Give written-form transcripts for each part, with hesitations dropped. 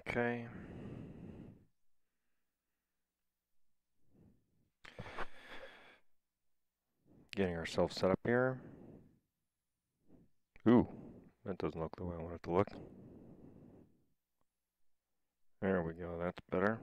Okay. Getting ourselves set up here. Ooh, that doesn't look the way I want it to look. There we go, that's better.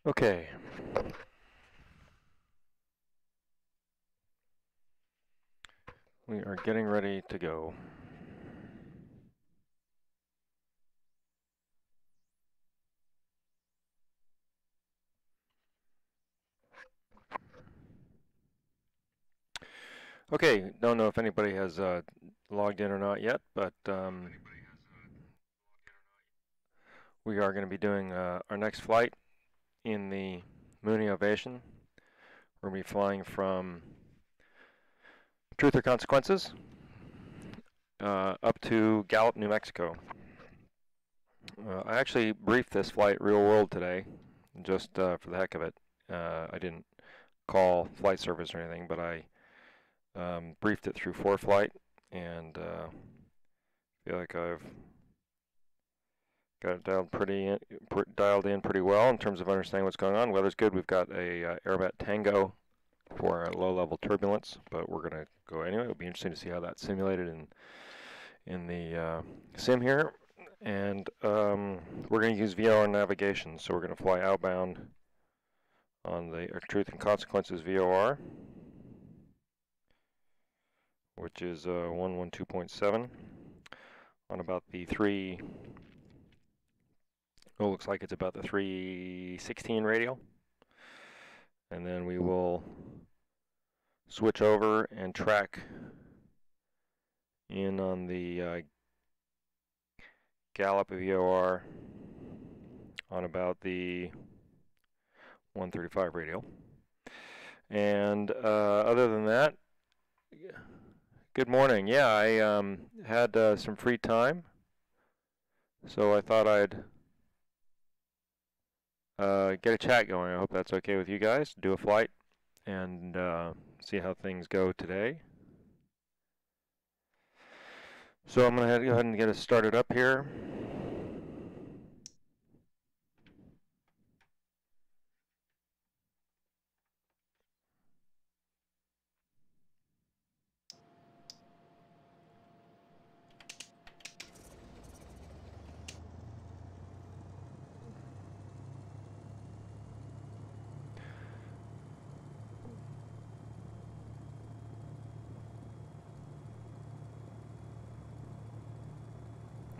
Okay. We are getting ready to go. Okay, don't know if anybody has logged in or not yet, but we are going to be doing our next flight in the Mooney Ovation. We're going to be flying from Truth or Consequences up to Gallup, New Mexico. I actually briefed this flight real world today, just for the heck of it. I didn't call flight service or anything, but I briefed it through ForeFlight, and feel like I've got it dialed in pretty well in terms of understanding what's going on. Weather's good. We've got a Aerobat Tango for low-level turbulence, but we're going to go anyway. It'll be interesting to see how that's simulated in the sim here. And we're going to use VOR navigation, so we're going to fly outbound on the Truth and Consequences VOR, which is 112.7 on about the looks like it's about the 316 radial. And then we will switch over and track in on the Gallup VOR on about the 135 radial. And other than that, good morning. Yeah, I had some free time, so I thought I'd get a chat going. I hope that's okay with you guys. Do a flight and see how things go today. So I'm going to go ahead and get us started up here.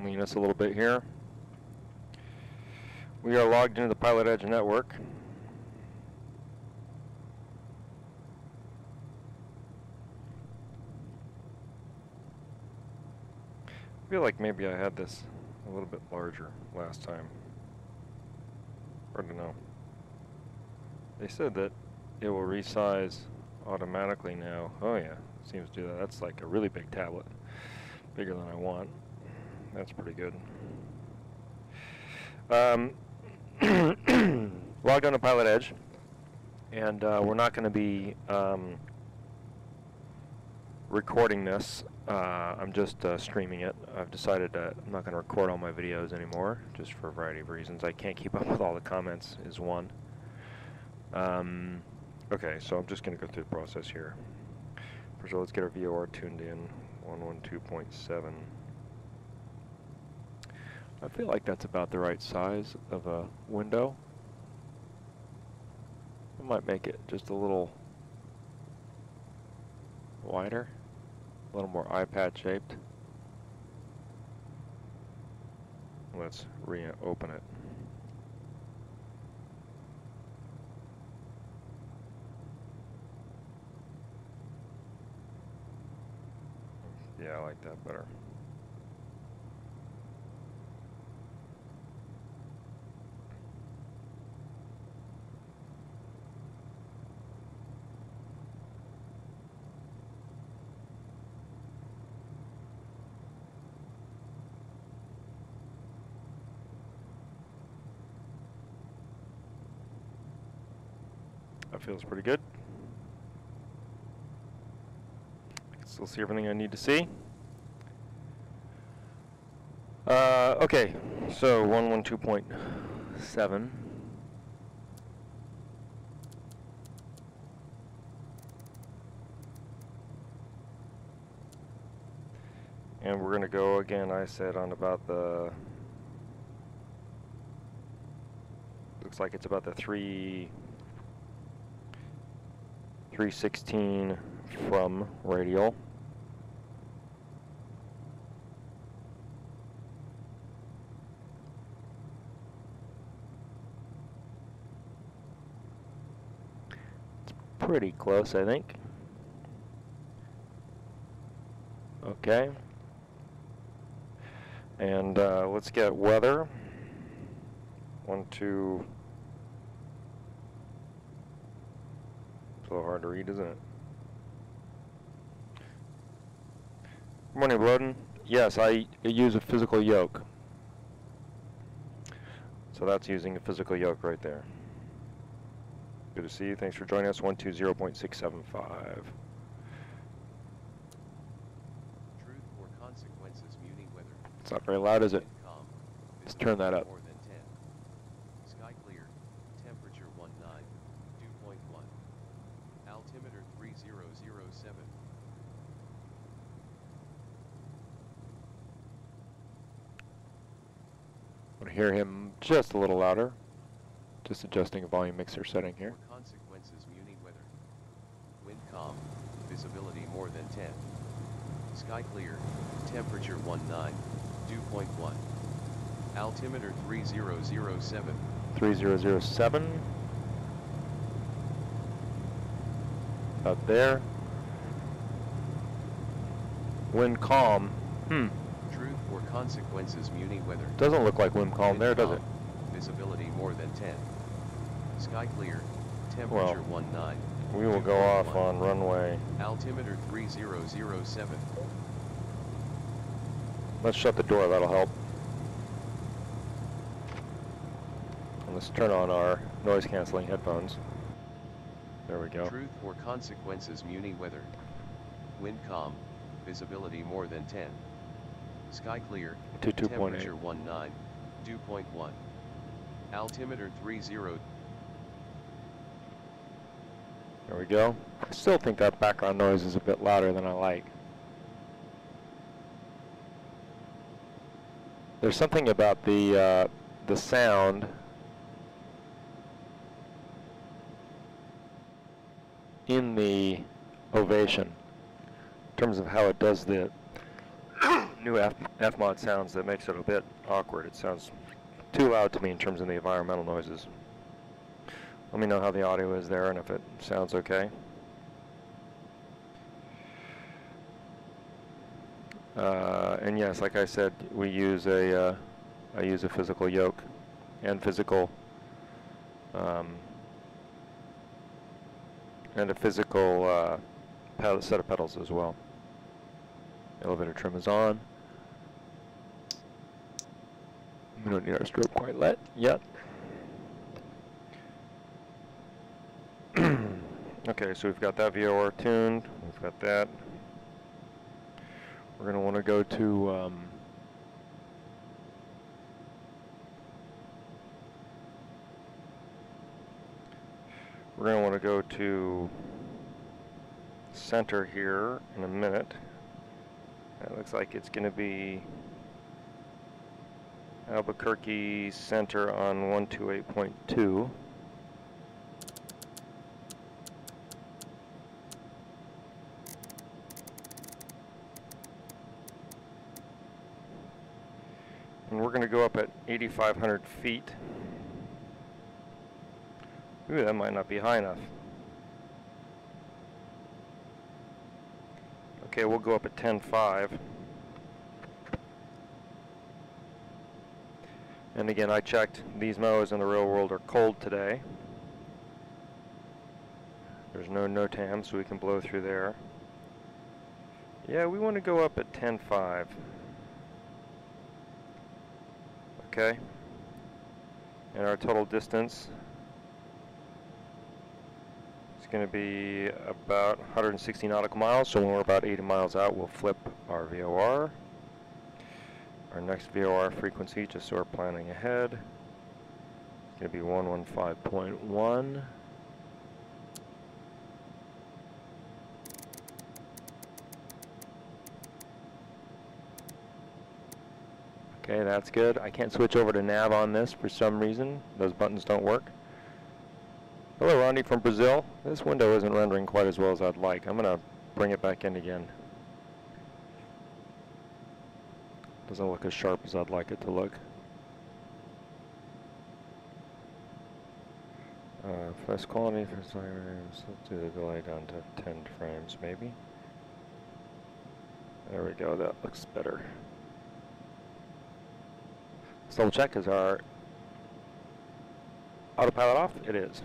Lean us a little bit here. We are logged into the Pilot Edge network. I feel like maybe I had this a little bit larger last time. Hard to know. They said that it will resize automatically now. Oh yeah, seems to do that. That's like a really big tablet. Bigger than I want. That's pretty good. Logged on to Pilot Edge, and we're not going to be recording this. I'm just streaming it. I've decided that I'm not going to record all my videos anymore, just for a variety of reasons. I can't keep up with all the comments, is one. Okay, so I'm just going to go through the process here. First of all, let's get our VOR tuned in, 112.7. I feel like that's about the right size of a window. I might make it just a little wider, a little more iPad shaped. Let's reopen it. Yeah, I like that better. That feels pretty good. I can still see everything I need to see. Okay, so 112.7. And we're going to go again, I said, on about the, looks like it's about the 316 from radial. It's pretty close, I think. Okay. And let's get weather. 1, 2. It's a little hard to read, isn't it? Good morning, Bloden. Yes, I use a physical yoke. So that's using a physical yoke right there. Good to see you. Thanks for joining us. 120.675. It's not very loud, is it? Let's turn that up. Sky clear. Temperature 19. Dew point 1. Altimeter 3007. I want to hear him just a little louder. Just adjusting a volume mixer setting here. For consequences, Mooney weather. Wind calm. Visibility more than 10. Sky clear. Temperature 19. Dew point 1. Altimeter 3007. 3007. Out there. Wind calm. Truth or consequences, Mooney weather. Doesn't look like wind calm there, does it? Visibility more than 10. Sky clear. Temperature 19. We will go off on runway. Altimeter 3007. Let's shut the door, that'll help. And let's turn on our noise canceling headphones. There we go. Truth or consequences, Mooney weather. Wind calm. Visibility more than 10. Sky clear. Temperature 19. Dew point 1. Altimeter 30. There we go. I still think that background noise is a bit louder than I like. There's something about the sound in the Ovation in terms of how it does the new F-mod sounds that makes it a bit awkward. It sounds too loud to me in terms of the environmental noises. Let me know how the audio is there and if it sounds okay. And yes, like I said, we use I use a physical yoke and physical and a physical set of pedals as well. Elevator trim is on. We don't need our strobe quite yet. Okay, so we've got that VOR tuned. We've got that. We're going to want to go to center here in a minute. It looks like it's going to be Albuquerque center on 128.2. And we're going to go up at 8,500 feet. Ooh, that might not be high enough. Okay, we'll go up at 10.5. And again, I checked, these mows in the real world are cold today. There's no NOTAM, so we can blow through there. Yeah, we want to go up at 10.5. Okay. And our total distance is going to be about 160 nautical miles. So when we're about 80 miles out, we'll flip our VOR. Our next VOR frequency, just so we're planning ahead, is going to be 115.1. Okay, that's good. I can't switch over to nav on this for some reason. Those buttons don't work. Hello, Ronnie from Brazil. This window isn't rendering quite as well as I'd like. I'm going to bring it back in again. Doesn't look as sharp as I'd like it to look. Fast quality for frames. Let's do the delay down to 10 frames, maybe. There we go. That looks better. Let's double check. Is our autopilot off? It is.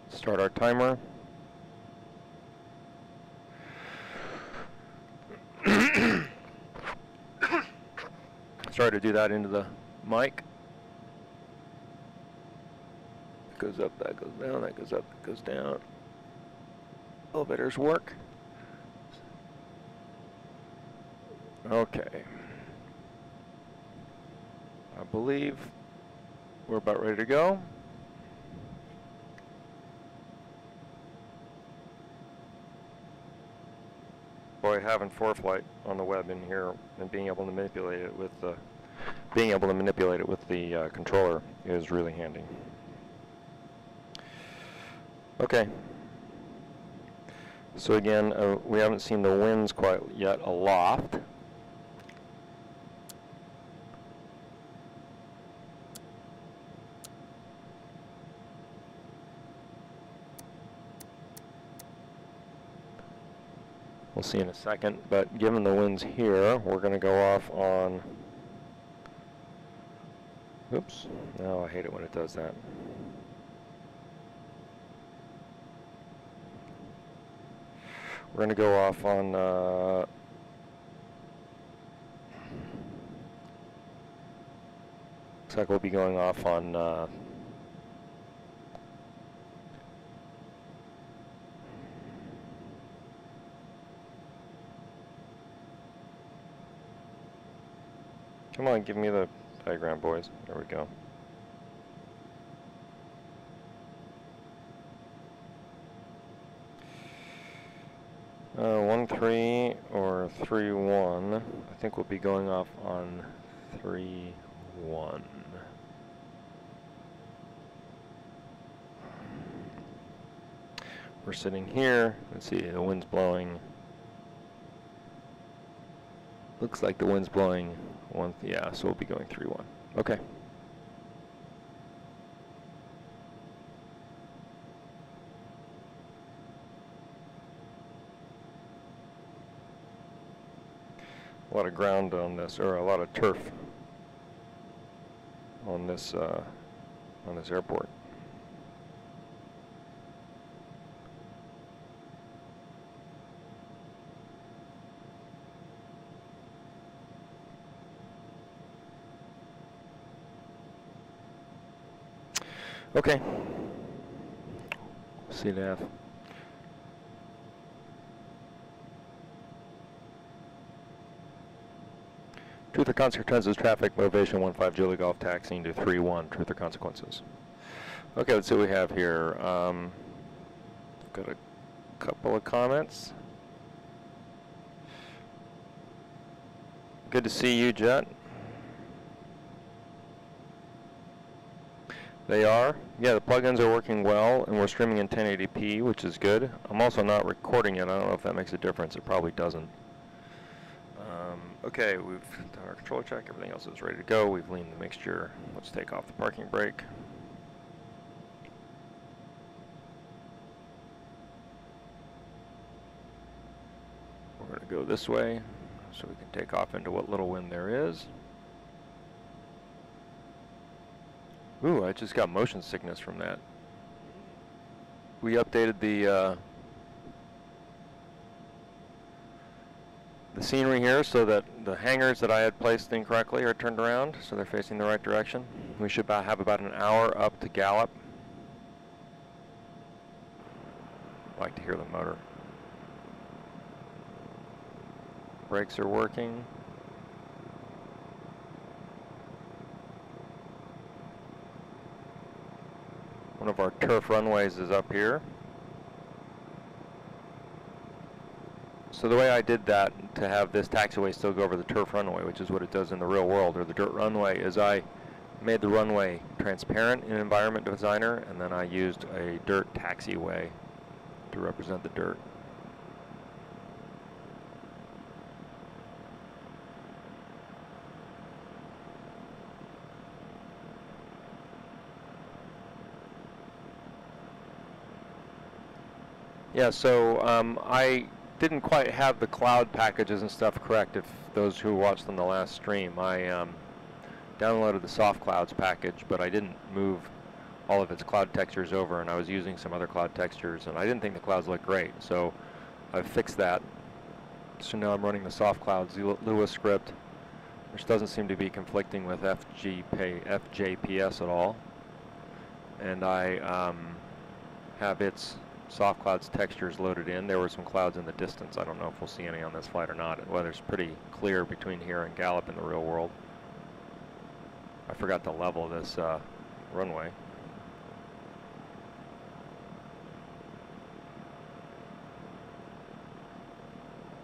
Start our timer. Sorry to do that into the mic. It goes up, that goes down, that goes up, that goes down. Elevators work. Okay. I believe we're about ready to go. Boy, having ForeFlight on the web in here and being able to manipulate it with the controller is really handy. Okay. So again, we haven't seen the winds quite yet aloft. We'll see in a second, but given the winds here, we're going to go off on, oops, no, I hate it when it does that. We're going to go off on, looks like we'll be going off on, come on, give me the diagram, boys. There we go. One 3 or 3-1. I think we'll be going off on 3-1. We're sitting here. Let's see, the wind's blowing. Looks like the wind's blowing one, yeah, so we'll be going 3-1. Okay. A lot of ground on this, or a lot of turf on this airport. Okay. CDF. Truth or consequences, traffic, motivation, 15 Julie Golf, taxiing to 3-1, truth or consequences. Okay, let's see what we have here. Got a couple of comments. Good to see you, Jet. They are. Yeah, the plugins are working well, and we're streaming in 1080p, which is good. I'm also not recording it. I don't know if that makes a difference. It probably doesn't. Okay, we've done our controller check, everything else is ready to go. We've leaned the mixture. Let's take off the parking brake. We're going to go this way so we can take off into what little wind there is. Ooh, I just got motion sickness from that. We updated the scenery here so that the hangars that I had placed incorrectly are turned around, so they're facing the right direction. We should have about an hour up to Gallup. I like to hear the motor. Brakes are working. One of our turf runways is up here. So the way I did that to have this taxiway still go over the turf runway, which is what it does in the real world, or the dirt runway, is I made the runway transparent in Environment Designer, and then I used a dirt taxiway to represent the dirt. Yeah, so I didn't quite have the cloud packages and stuff correct. If those who watched on the last stream, I downloaded the soft clouds package, but I didn't move all of its cloud textures over, and I was using some other cloud textures, and I didn't think the clouds looked great, so I've fixed that. So now I'm running the soft clouds Lua script, which doesn't seem to be conflicting with FJPS at all, and I have its soft clouds textures loaded in. There were some clouds in the distance. I don't know if we'll see any on this flight or not. The weather's pretty clear between here and Gallup in the real world. I forgot to level this runway.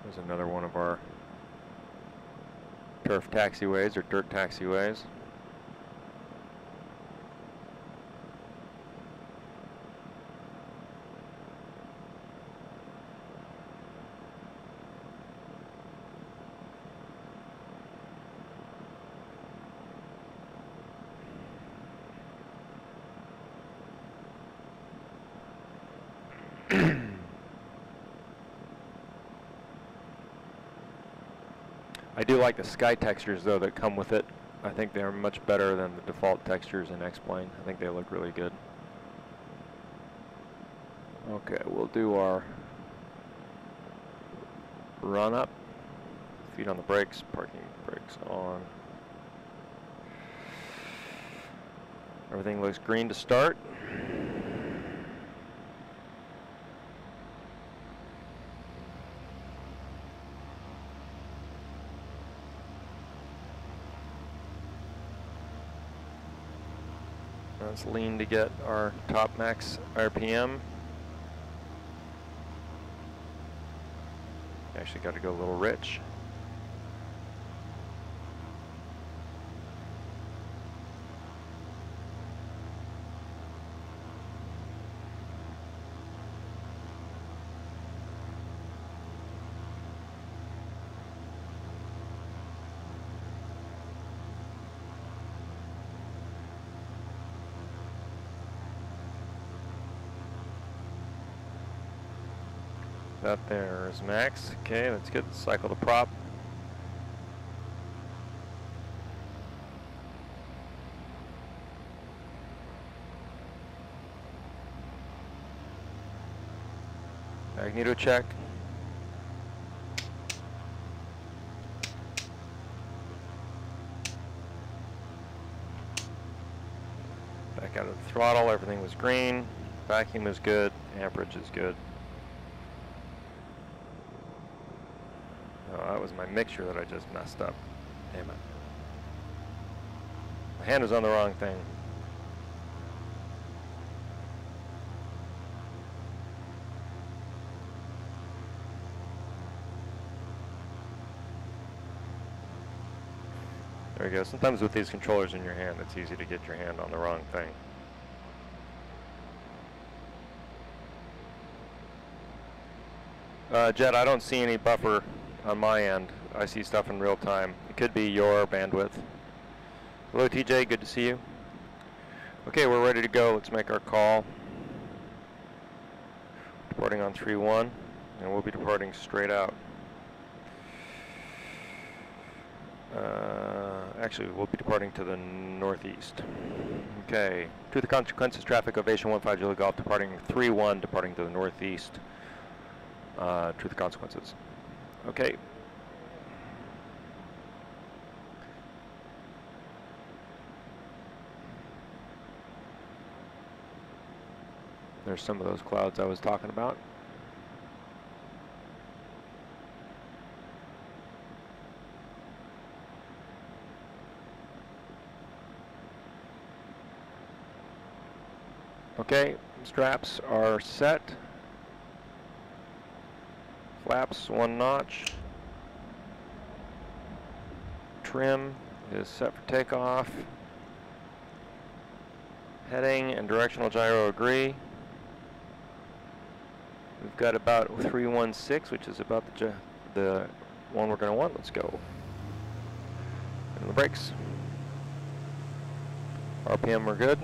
There's another one of our turf taxiways or dirt taxiways. I do like the sky textures though that come with it. I think they're much better than the default textures in X-Plane. I think they look really good. Okay, we'll do our run up. Feet on the brakes, parking brakes on. Everything looks green to start. Let's lean to get our top max RPM. Actually got to go a little rich. That there is max. Okay, that's good. Cycle the prop. Magneto check. Back out of the throttle, everything was green. Vacuum is good, amperage is good. Oh, that was my mixture that I just messed up. Damn it. My hand was on the wrong thing. There you go. Sometimes with these controllers in your hand, it's easy to get your hand on the wrong thing. Jet, I don't see any buffer on my end. I see stuff in real time. It could be your bandwidth. Hello TJ, good to see you. Okay, we're ready to go. Let's make our call. Departing on 3-1, and we'll be departing straight out. Actually, we'll be departing to the northeast. Okay, to the consequences, traffic ovation 15 Julie Golf, departing 3-1, departing to the northeast. To the consequences. Okay. There's some of those clouds I was talking about. Okay, straps are set. Flaps 1 notch. Trim is set for takeoff. Heading and directional gyro agree. We've got about 316, which is about the one we're going to want. Let's go. And the brakes. RPM we're good.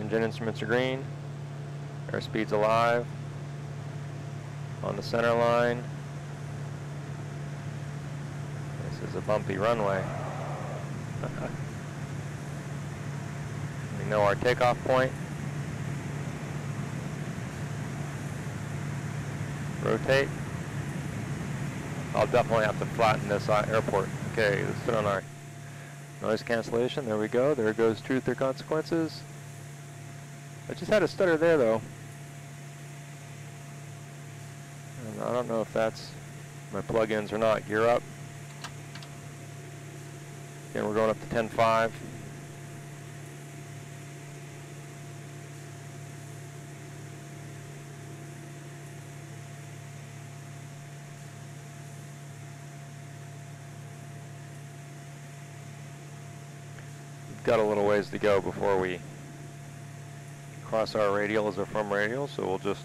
Engine instruments are green. Airspeed's alive. On the center line. This is a bumpy runway. We know our takeoff point. Rotate. I'll definitely have to flatten this airport. Okay, let's put on our noise cancellation. There we go. There goes truth or consequences. I just had a stutter there though. And I don't know if that's my plugins or not. Gear up. Again, we're going up to 10.5. We've got a little ways to go before we cross our radial as a firm radial, so we'll just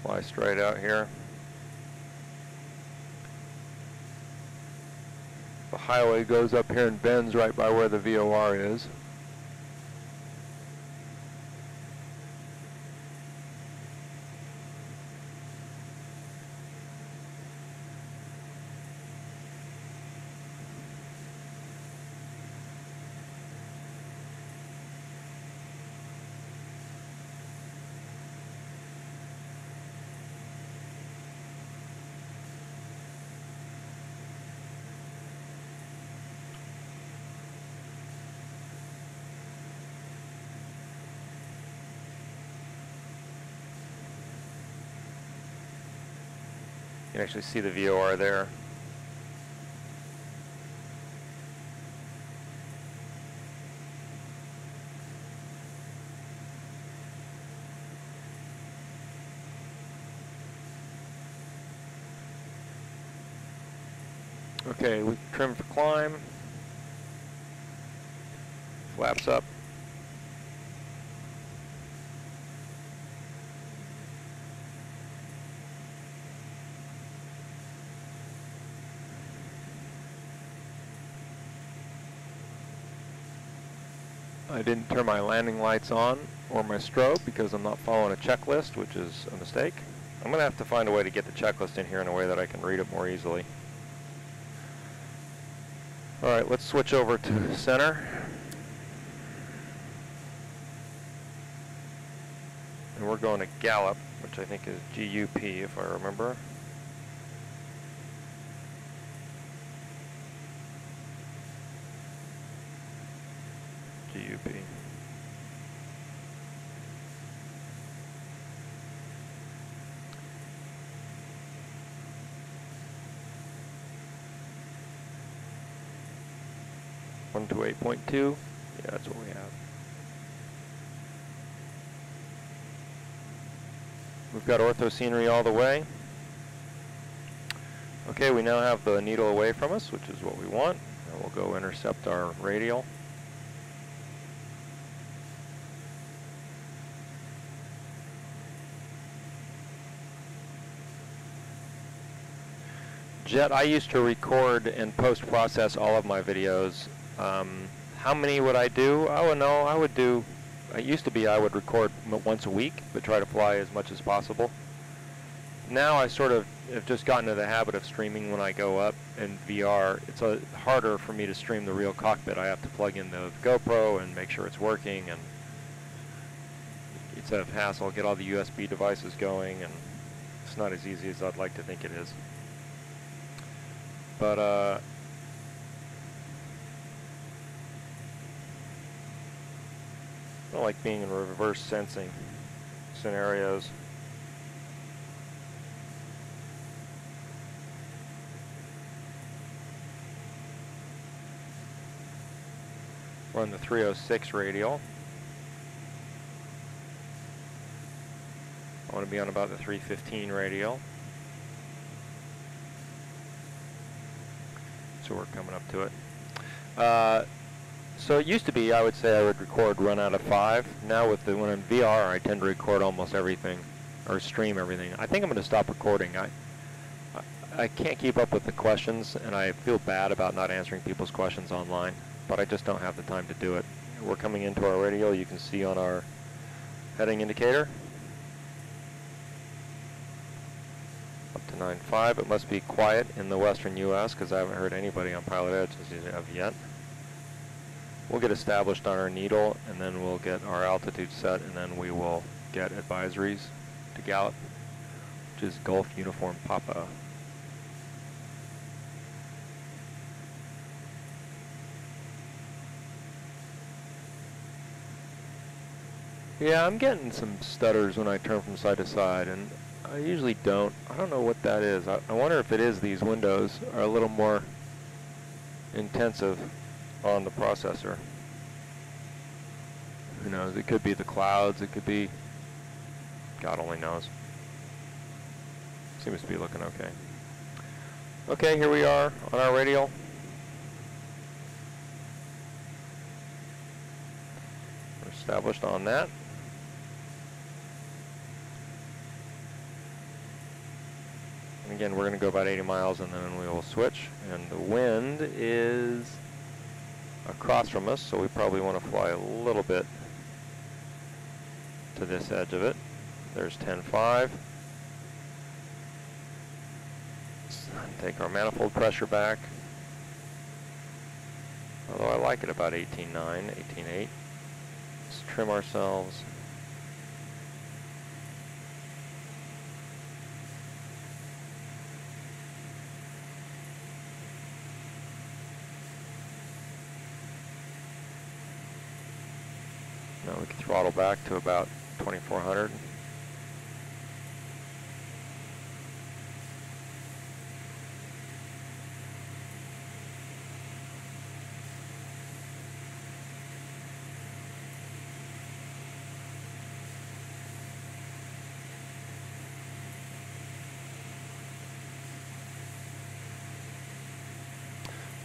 fly straight out here. The highway goes up here and bends right by where the VOR is. You can actually see the VOR there. Okay, we trim for climb. Flaps up. I didn't turn my landing lights on or my strobe because I'm not following a checklist, which is a mistake. I'm going to have to find a way to get the checklist in here in a way that I can read it more easily. All right, let's switch over to center. And we're going to Gallup, which I think is GUP if I remember. GUP. One to 8.2. Yeah, that's what we have. We've got ortho scenery all the way. Okay, we now have the needle away from us, which is what we want. And we'll go intercept our radial. Jet, I used to record and post-process all of my videos. How many would I do? Oh, no, I would do, it used to be I would record once a week, but try to fly as much as possible. Now I sort of have just gotten into the habit of streaming when I go up in VR. It's harder for me to stream the real cockpit. I have to plug in the GoPro and make sure it's working, and it's a hassle, get all the USB devices going, and it's not as easy as I'd like to think it is. But I don't like being in reverse sensing scenarios. Run the 306 radial. I want to be on about the 315 radial. So we're coming up to it. So it used to be, I would say I would record run out of 5. Now with when I'm VR, I tend to record almost everything, or stream everything. I think I'm going to stop recording. I can't keep up with the questions, and I feel bad about not answering people's questions online, but I just don't have the time to do it. We're coming into our radial. You can see on our heading indicator. Up to 9.5. It must be quiet in the western U.S. because I haven't heard anybody on Pilot Edge as of yet. We'll get established on our needle, and then we'll get our altitude set, and then we will get advisories to Gallup, which is Golf Uniform Papa. Yeah, I'm getting some stutters when I turn from side to side, and I usually don't. I don't know what that is. I wonder if it is these windows are a little more intensive on the processor. Who knows? It could be the clouds. It could be, God only knows. Seems to be looking okay. Okay, here we are on our radial. We're established on that. And again, we're going to go about 80 miles, and then we will switch. And the wind is across from us, so we probably want to fly a little bit to this edge of it. There's 10.5. Take our manifold pressure back. Although I like it about 18.9, 18.8. Let's trim ourselves. Now we can throttle back to about 2400.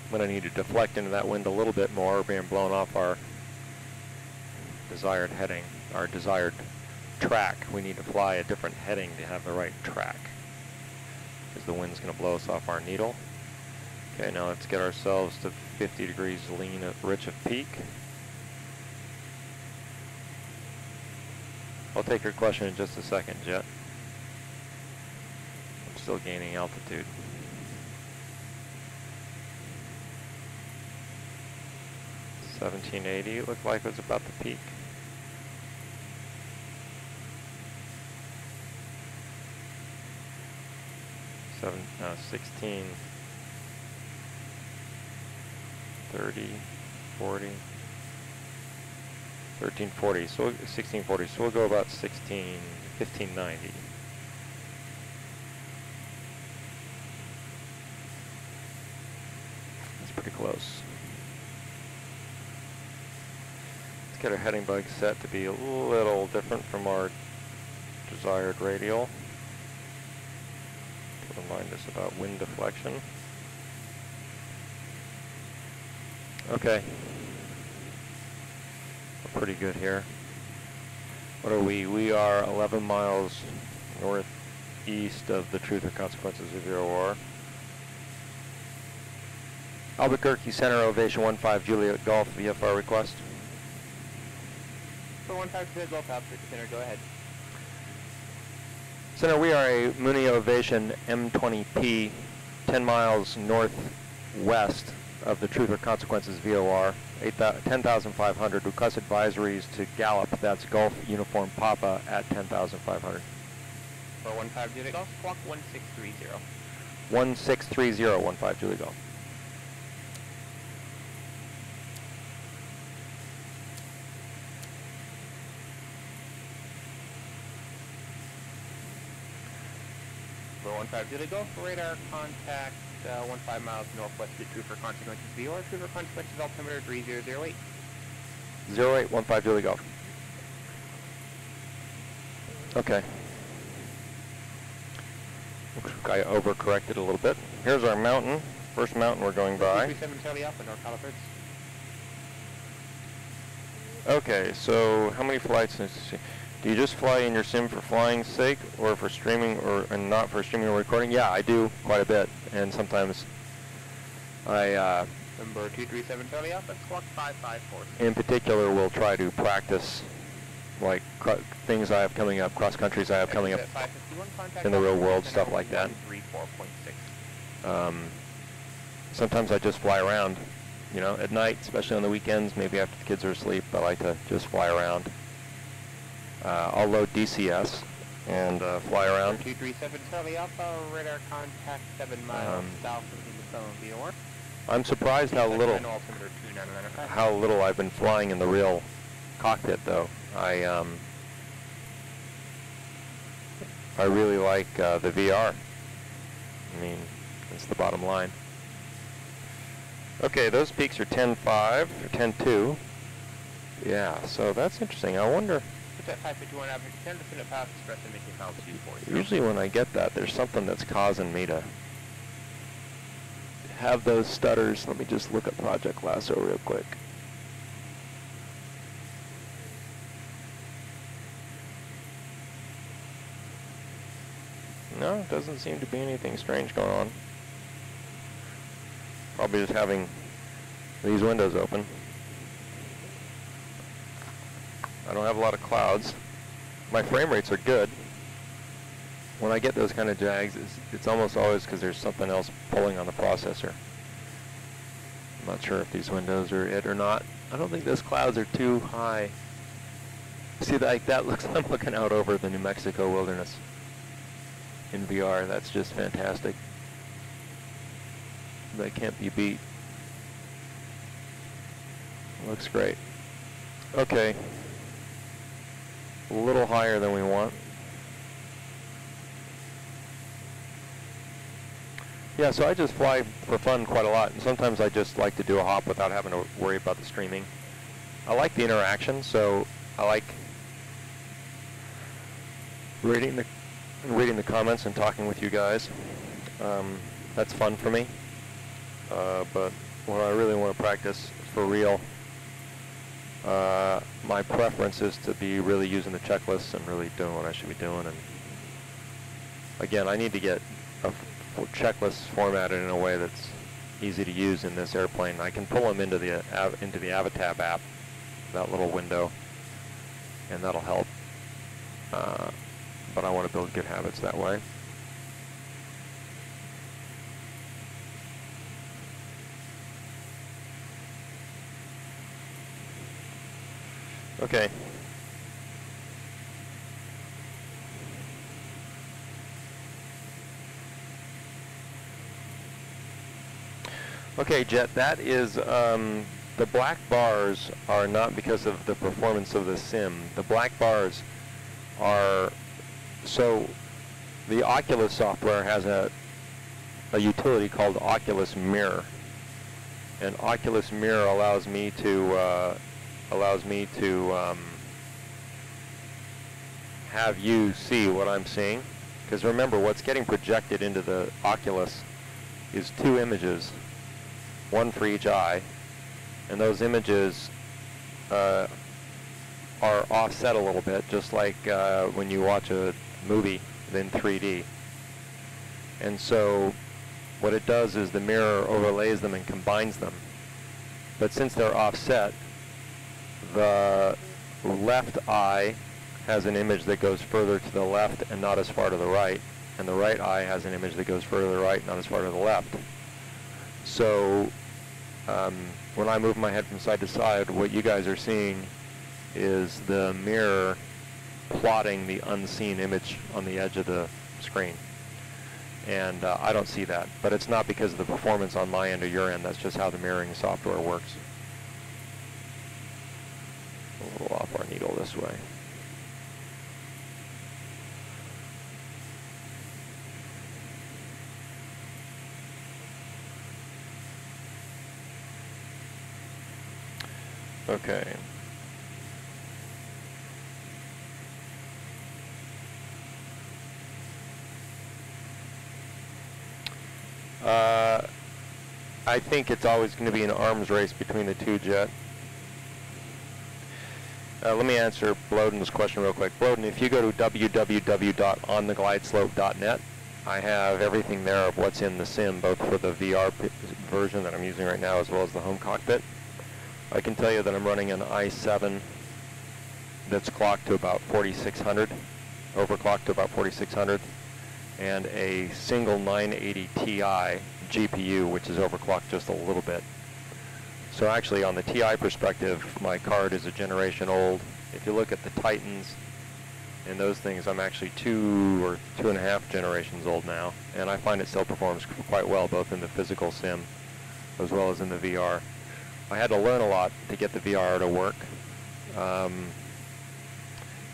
I'm going to need to deflect into that wind a little bit more, being blown off our desired heading, our desired track. We need to fly a different heading to have the right track, because the wind's going to blow us off our needle. Okay, now let's get ourselves to 50 degrees lean at rich of peak. I'll take your question in just a second, Jet. I'm still gaining altitude. $17.80, it looked like it was about the peak. 16, 30, 40, 1340, so 1640, so we'll go about 1590. That's pretty close. Let's get our heading bug set to be a little different from our desired radial. Remind us about wind deflection. Okay. We're pretty good here. What are we? We are 11 miles northeast of the Truth or Consequences of Your War. Albuquerque Center, Ovation 15 Juliet Golf, VFR request. For 15 Juliet Golf, Albuquerque Center, go ahead. Center, we are a Mooney Ovation M20P, 10 miles northwest of the Truth or Consequences VOR, 10,500. Request advisories to Gallup, that's Golf Uniform Papa at 10,500. For 15 Juliet Golf, squawk 1630. 1630, 15 Juliet Golf. For 15 Juliet Golf, radar contact 15 miles northwest of Truth or Consequences VOR, Truth or Consequences altimeter 3008. 08, 15 Juliet Golf. Okay. Looks like I overcorrected a little bit. Here's our mountain. First mountain we're going by. 237 Charlie Alpha, North California. Okay, so how many flights? Do you just fly in your sim for flying's sake, or for streaming, and not for streaming or recording? Yeah, I do quite a bit, and sometimes I, Number 237 Charlie Alpha, squawk 554. in particular, will try to practice like things I have coming up, cross countries I have coming up in the real world, stuff like that. 34.6. Sometimes I just fly around, you know, at night, especially on the weekends, maybe after the kids are asleep. I like to just fly around. I'll load DCS and fly around. 237 Charlie Alpha, radar contact 7 miles south of the phone VOR. I'm surprised how little I've been flying in the real cockpit, though. I really like the VR. I mean, that's the bottom line. Okay, those peaks are 10.5 or 10.2. Yeah, so that's interesting. I wonder. Put that 551 average 10 to path express and make it file 240. Usually when I get that, there's something that's causing me to have those stutters. Let me just look at Project Lasso real quick. No, it doesn't seem to be anything strange going on. Probably just having these windows open. I don't have a lot of clouds. My frame rates are good. When I get those kind of jags, it's almost always because there's something else pulling on the processor. I'm not sure if these windows are it or not. I don't think those clouds are too high. See, like that looks, I'm looking out over the New Mexico wilderness in VR. That's just fantastic. That can't be beat. Looks great. Okay. A little higher than we want. Yeah, so I just fly for fun quite a lot, and sometimes I just like to do a hop without having to worry about the streaming. I like the interaction, so I like reading the comments and talking with you guys. That's fun for me. But when I really want to practice for real, my preference is to be really using the checklists and really doing what I should be doing. And again, I need to get a checklist formatted in a way that's easy to use in this airplane. I can pull them into the Avatab app, that little window, and that'll help. But I want to build good habits that way. Okay. Okay, Jet, that is, the black bars are not because of the performance of the sim. The black bars are, so the Oculus software has a utility called Oculus Mirror. And Oculus Mirror allows me to have you see what I'm seeing. Because remember, what's getting projected into the Oculus is two images, one for each eye, and those images are offset a little bit, just like when you watch a movie in 3D. And so what it does is the mirror overlays them and combines them. But since they're offset, the left eye has an image that goes further to the left and not as far to the right, and the right eye has an image that goes further to the right, not as far to the left. So when I move my head from side to side, what you guys are seeing is the mirror plotting the unseen image on the edge of the screen. And I don't see that, but it's not because of the performance on my end or your end. That's just how the mirroring software works. A little off our needle this way. Okay. I think it's always going to be an arms race between the two, Jet. Let me answer Bloden's question real quick. Bloden, if you go to www.ontheglideslope.net, I have everything there of what's in the sim, both for the VR version that I'm using right now as well as the home cockpit. I can tell you that I'm running an i7 that's clocked to about 4600, overclocked to about 4600, and a single 980 Ti GPU, which is overclocked just a little bit. So actually, on the Ti perspective, my card is a generation old. If you look at the Titans and those things, I'm actually 2 or 2.5 generations old now, and I find it still performs quite well, both in the physical sim as well as in the VR. I had to learn a lot to get the VR to work.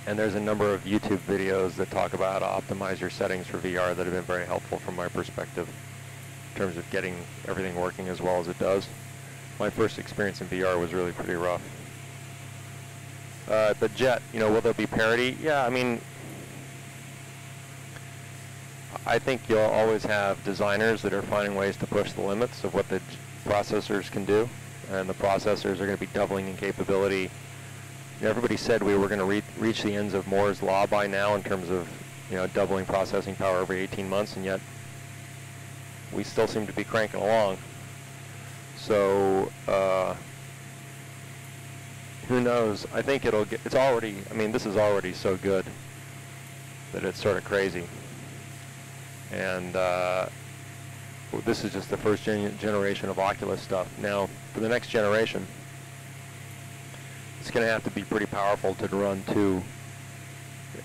And there's a number of YouTube videos that talk about how to optimize your settings for VR that have been very helpful from my perspective in terms of getting everything working as well as it does. My first experience in VR was really pretty rough. The Jet, you know, will there be parity? Yeah, I mean, I think you'll always have designers that are finding ways to push the limits of what the processors can do, and the processors are going to be doubling in capability. You know, everybody said we were going to reach the ends of Moore's law by now in terms of, you know, doubling processing power every 18 months, and yet we still seem to be cranking along. So who knows? I think it'll get. It's already. I mean, this is already so good that it's sort of crazy. And this is just the first generation of Oculus stuff. Now, for the next generation, it's going to have to be pretty powerful to run two.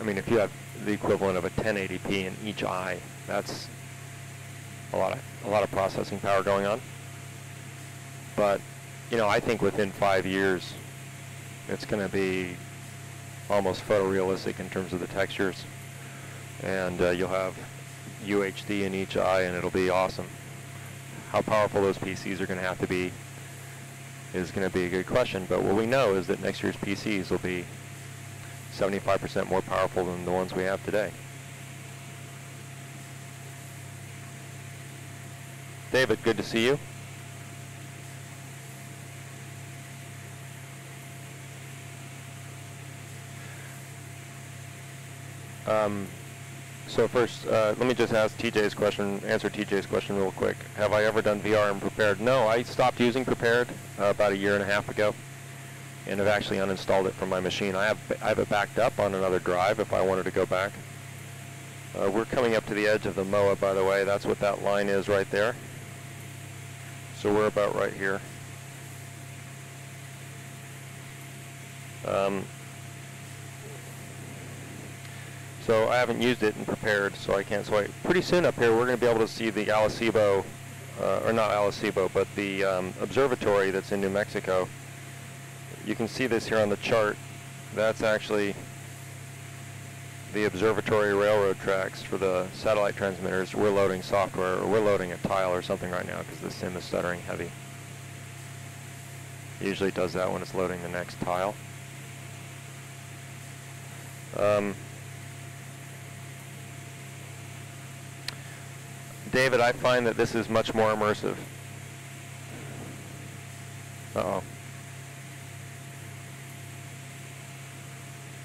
I mean, if you have the equivalent of a 1080p in each eye, that's a lot of processing power going on. But, you know, I think within 5 years, it's going to be almost photorealistic in terms of the textures, and you'll have UHD in each eye, and it'll be awesome. How powerful those PCs are going to have to be is going to be a good question, but what we know is that next year's PCs will be 75% more powerful than the ones we have today. David, good to see you. So first, let me just answer TJ's question real quick. Have I ever done VR in Prepared? No, I stopped using Prepared about 1.5 years ago, and have actually uninstalled it from my machine. I have it backed up on another drive if I wanted to go back. We're coming up to the edge of the MOA, by the way. That's what that line is right there. So we're about right here. So I haven't used it and Prepared, so I can't. So pretty soon up here, we're going to be able to see the Arecibo, or not Arecibo, but the observatory that's in New Mexico. You can see this here on the chart. That's actually the observatory railroad tracks for the satellite transmitters. We're loading software, or we're loading a tile or something right now because the sim is stuttering heavy. It usually does that when it's loading the next tile. David, I find that this is much more immersive. Uh-oh.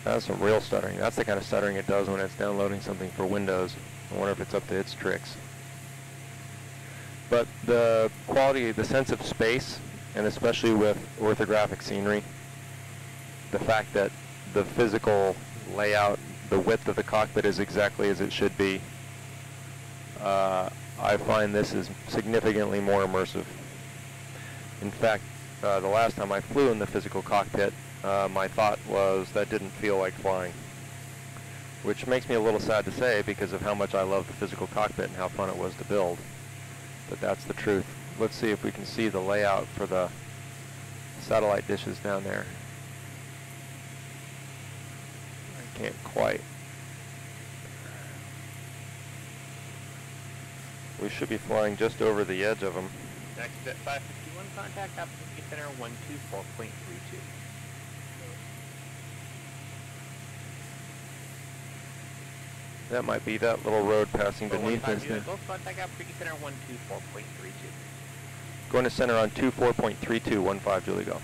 That's some real stuttering. That's the kind of stuttering it does when it's downloading something for Windows. I wonder if it's up to its tricks. But the quality, the sense of space, and especially with orthographic scenery, the fact that the physical layout, the width of the cockpit is exactly as it should be, I find this is significantly more immersive. In fact, the last time I flew in the physical cockpit, my thought was that didn't feel like flying, which makes me a little sad to say because of how much I love the physical cockpit and how fun it was to build. But that's the truth. Let's see if we can see the layout for the satellite dishes down there. I can't quite. We should be flying just over the edge of them. Next at 551, contact opportunity center 124.32. That might be that little road passing beneath us there. Contact opportunity center 124.32. Going to center on 24.32, 15 Julie Golf.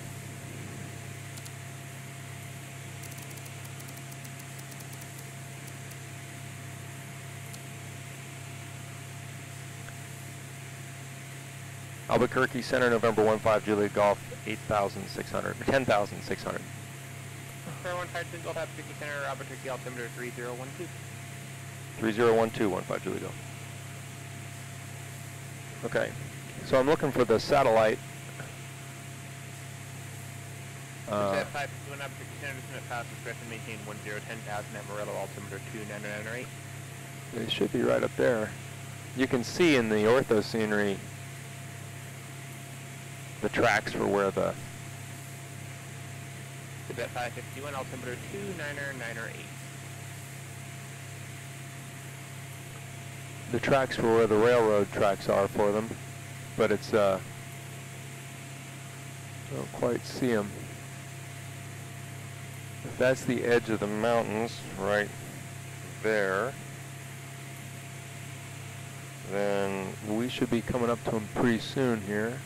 Albuquerque Center, November 15 Julie Golf, 8,600, 10,600. Square 15 Golf, Albuquerque Center, Albuquerque altimeter 3012. 3012, 15 Julie Golf. Okay, so I'm looking for the satellite. Set 551, Albuquerque Center, descent pass discretion, maintain 10,000 Amarillo, altimeter 2998. They should be right up there. You can see in the ortho scenery the tracks for where the Tibet 551, altimeter 29908. the tracks for where the railroad tracks are for them, but it's don't quite see them. If that's the edge of the mountains right there, then we should be coming up to them pretty soon here.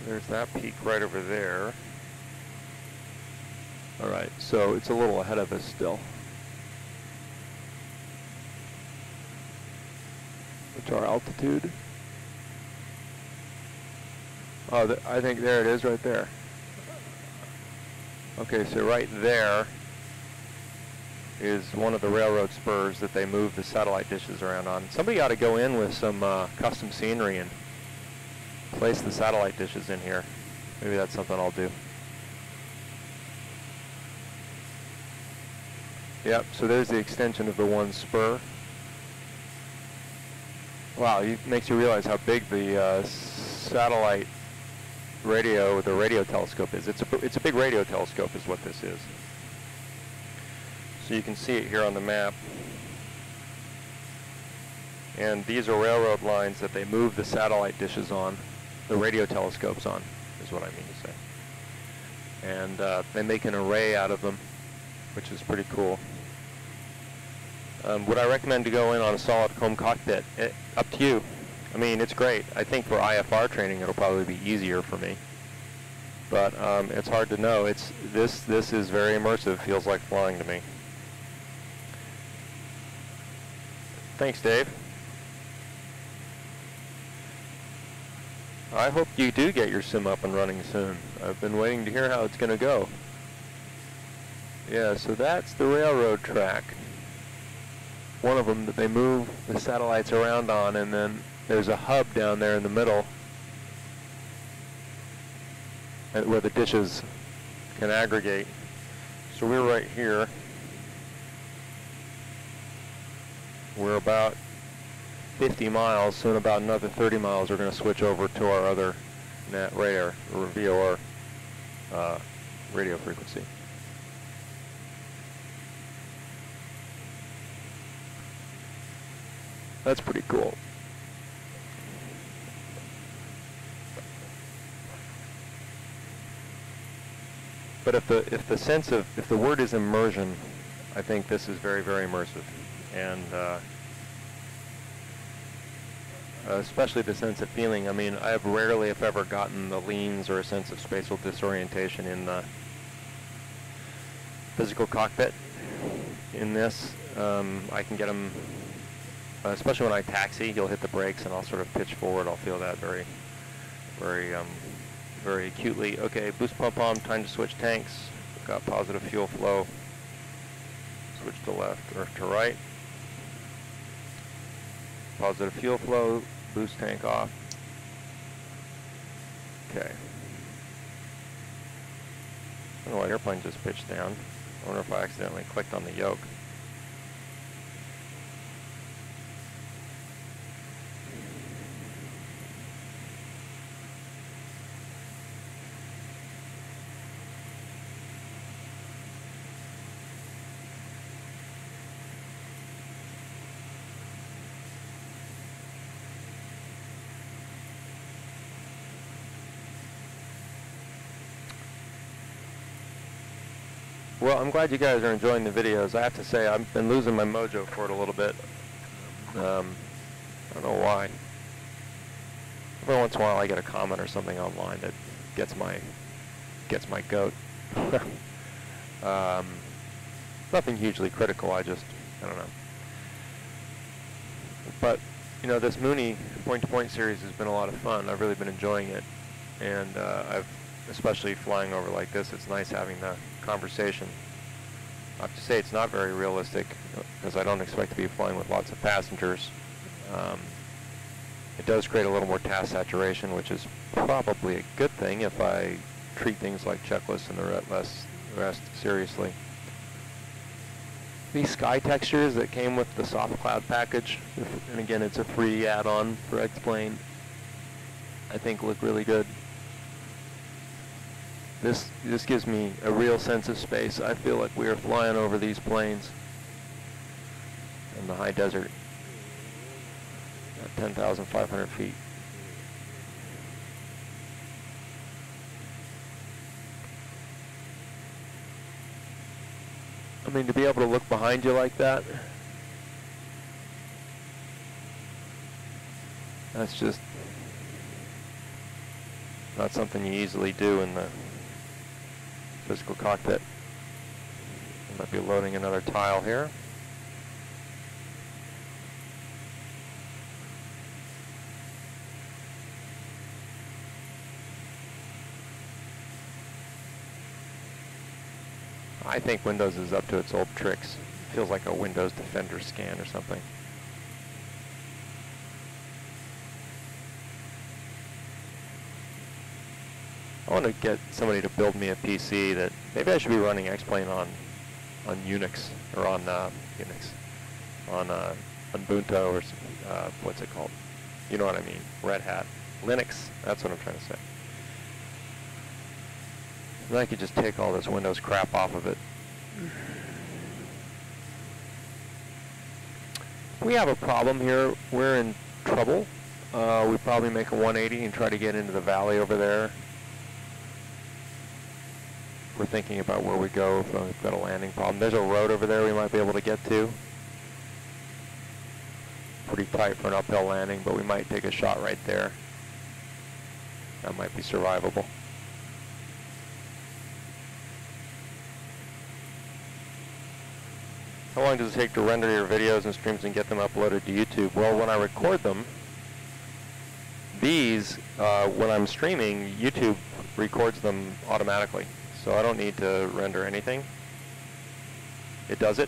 There's that peak right over there. All right, so it's a little ahead of us still. What's our altitude? Oh, I think there it is right there. Okay, so right there is one of the railroad spurs that they move the satellite dishes around on. Somebody ought to go in with some custom scenery and place the satellite dishes in here. Maybe that's something I'll do. Yep, so there's the extension of the one spur. Wow, it makes you realize how big the satellite radio, the radio telescope is. It's a big radio telescope is what this is. So you can see it here on the map. And these are railroad lines that they move the satellite dishes on, the radio telescopes on, is what I mean to say. And they make an array out of them, which is pretty cool. Would I recommend to go in on a solid home cockpit? Up to you. I mean, it's great. I think for IFR training, it'll probably be easier for me. But it's hard to know. This is very immersive. Feels like flying to me. Thanks, Dave. I hope you do get your sim up and running soon. I've been waiting to hear how it's going to go. Yeah, so that's the railroad track. One of them that they move the satellites around on, and then there's a hub down there in the middle where the dishes can aggregate. So we're right here. We're about 50 miles, so in about another 30 miles we're going to switch over to our other net radar, or VOR radio frequency. That's pretty cool. But if the word is immersion, I think this is very, very immersive, and especially the sense of feeling. I mean, I have rarely, if ever, gotten the leans or a sense of spatial disorientation in the physical cockpit. in this. I can get him, especially when I taxi, he'll hit the brakes and I'll sort of pitch forward. I'll feel that very, very acutely. Okay, boost pump on, time to switch tanks. Got positive fuel flow. Switch to left or to right. Positive fuel flow, boost tank off. Okay. I don't know why airplane just pitched down. I wonder if I accidentally clicked on the yoke. Well, I'm glad you guys are enjoying the videos. I have to say, I've been losing my mojo for it a little bit. I don't know why. Every once in a while I get a comment or something online that gets my goat. Nothing hugely critical, I don't know. But, you know, this Mooney point-to-point series has been a lot of fun. I've really been enjoying it. And especially flying over like this, it's nice having the conversation. I have to say it's not very realistic because I don't expect to be flying with lots of passengers. It does create a little more task saturation, which is probably a good thing if I treat things like checklists and the rest seriously. These sky textures that came with the soft cloud package, and again it's a free add-on for X-Plane, I think look really good. This gives me a real sense of space. I feel like we are flying over these plains in the high desert at 10,500 feet. I mean, to be able to look behind you like that, that's just not something you easily do in the physical cockpit. I might be loading another tile here. I think Windows is up to its old tricks. It feels like a Windows Defender scan or something. I want to get somebody to build me a PC that maybe I should be running X-Plane on Unix or on Unix, on Ubuntu or what's it called? You know what I mean? Red Hat, Linux. That's what I'm trying to say. And I could just take all this Windows crap off of it. We have a problem here. We're in trouble. We probably make a 180 and try to get into the valley over there. We're thinking about where we go if we've got a landing problem. There's a road over there we might be able to get to. Pretty tight for an uphill landing, but we might take a shot right there. That might be survivable. How long does it take to render your videos and streams and get them uploaded to YouTube? Well, when I record them, these, when I'm streaming, YouTube records them automatically. So I don't need to render anything. It does it.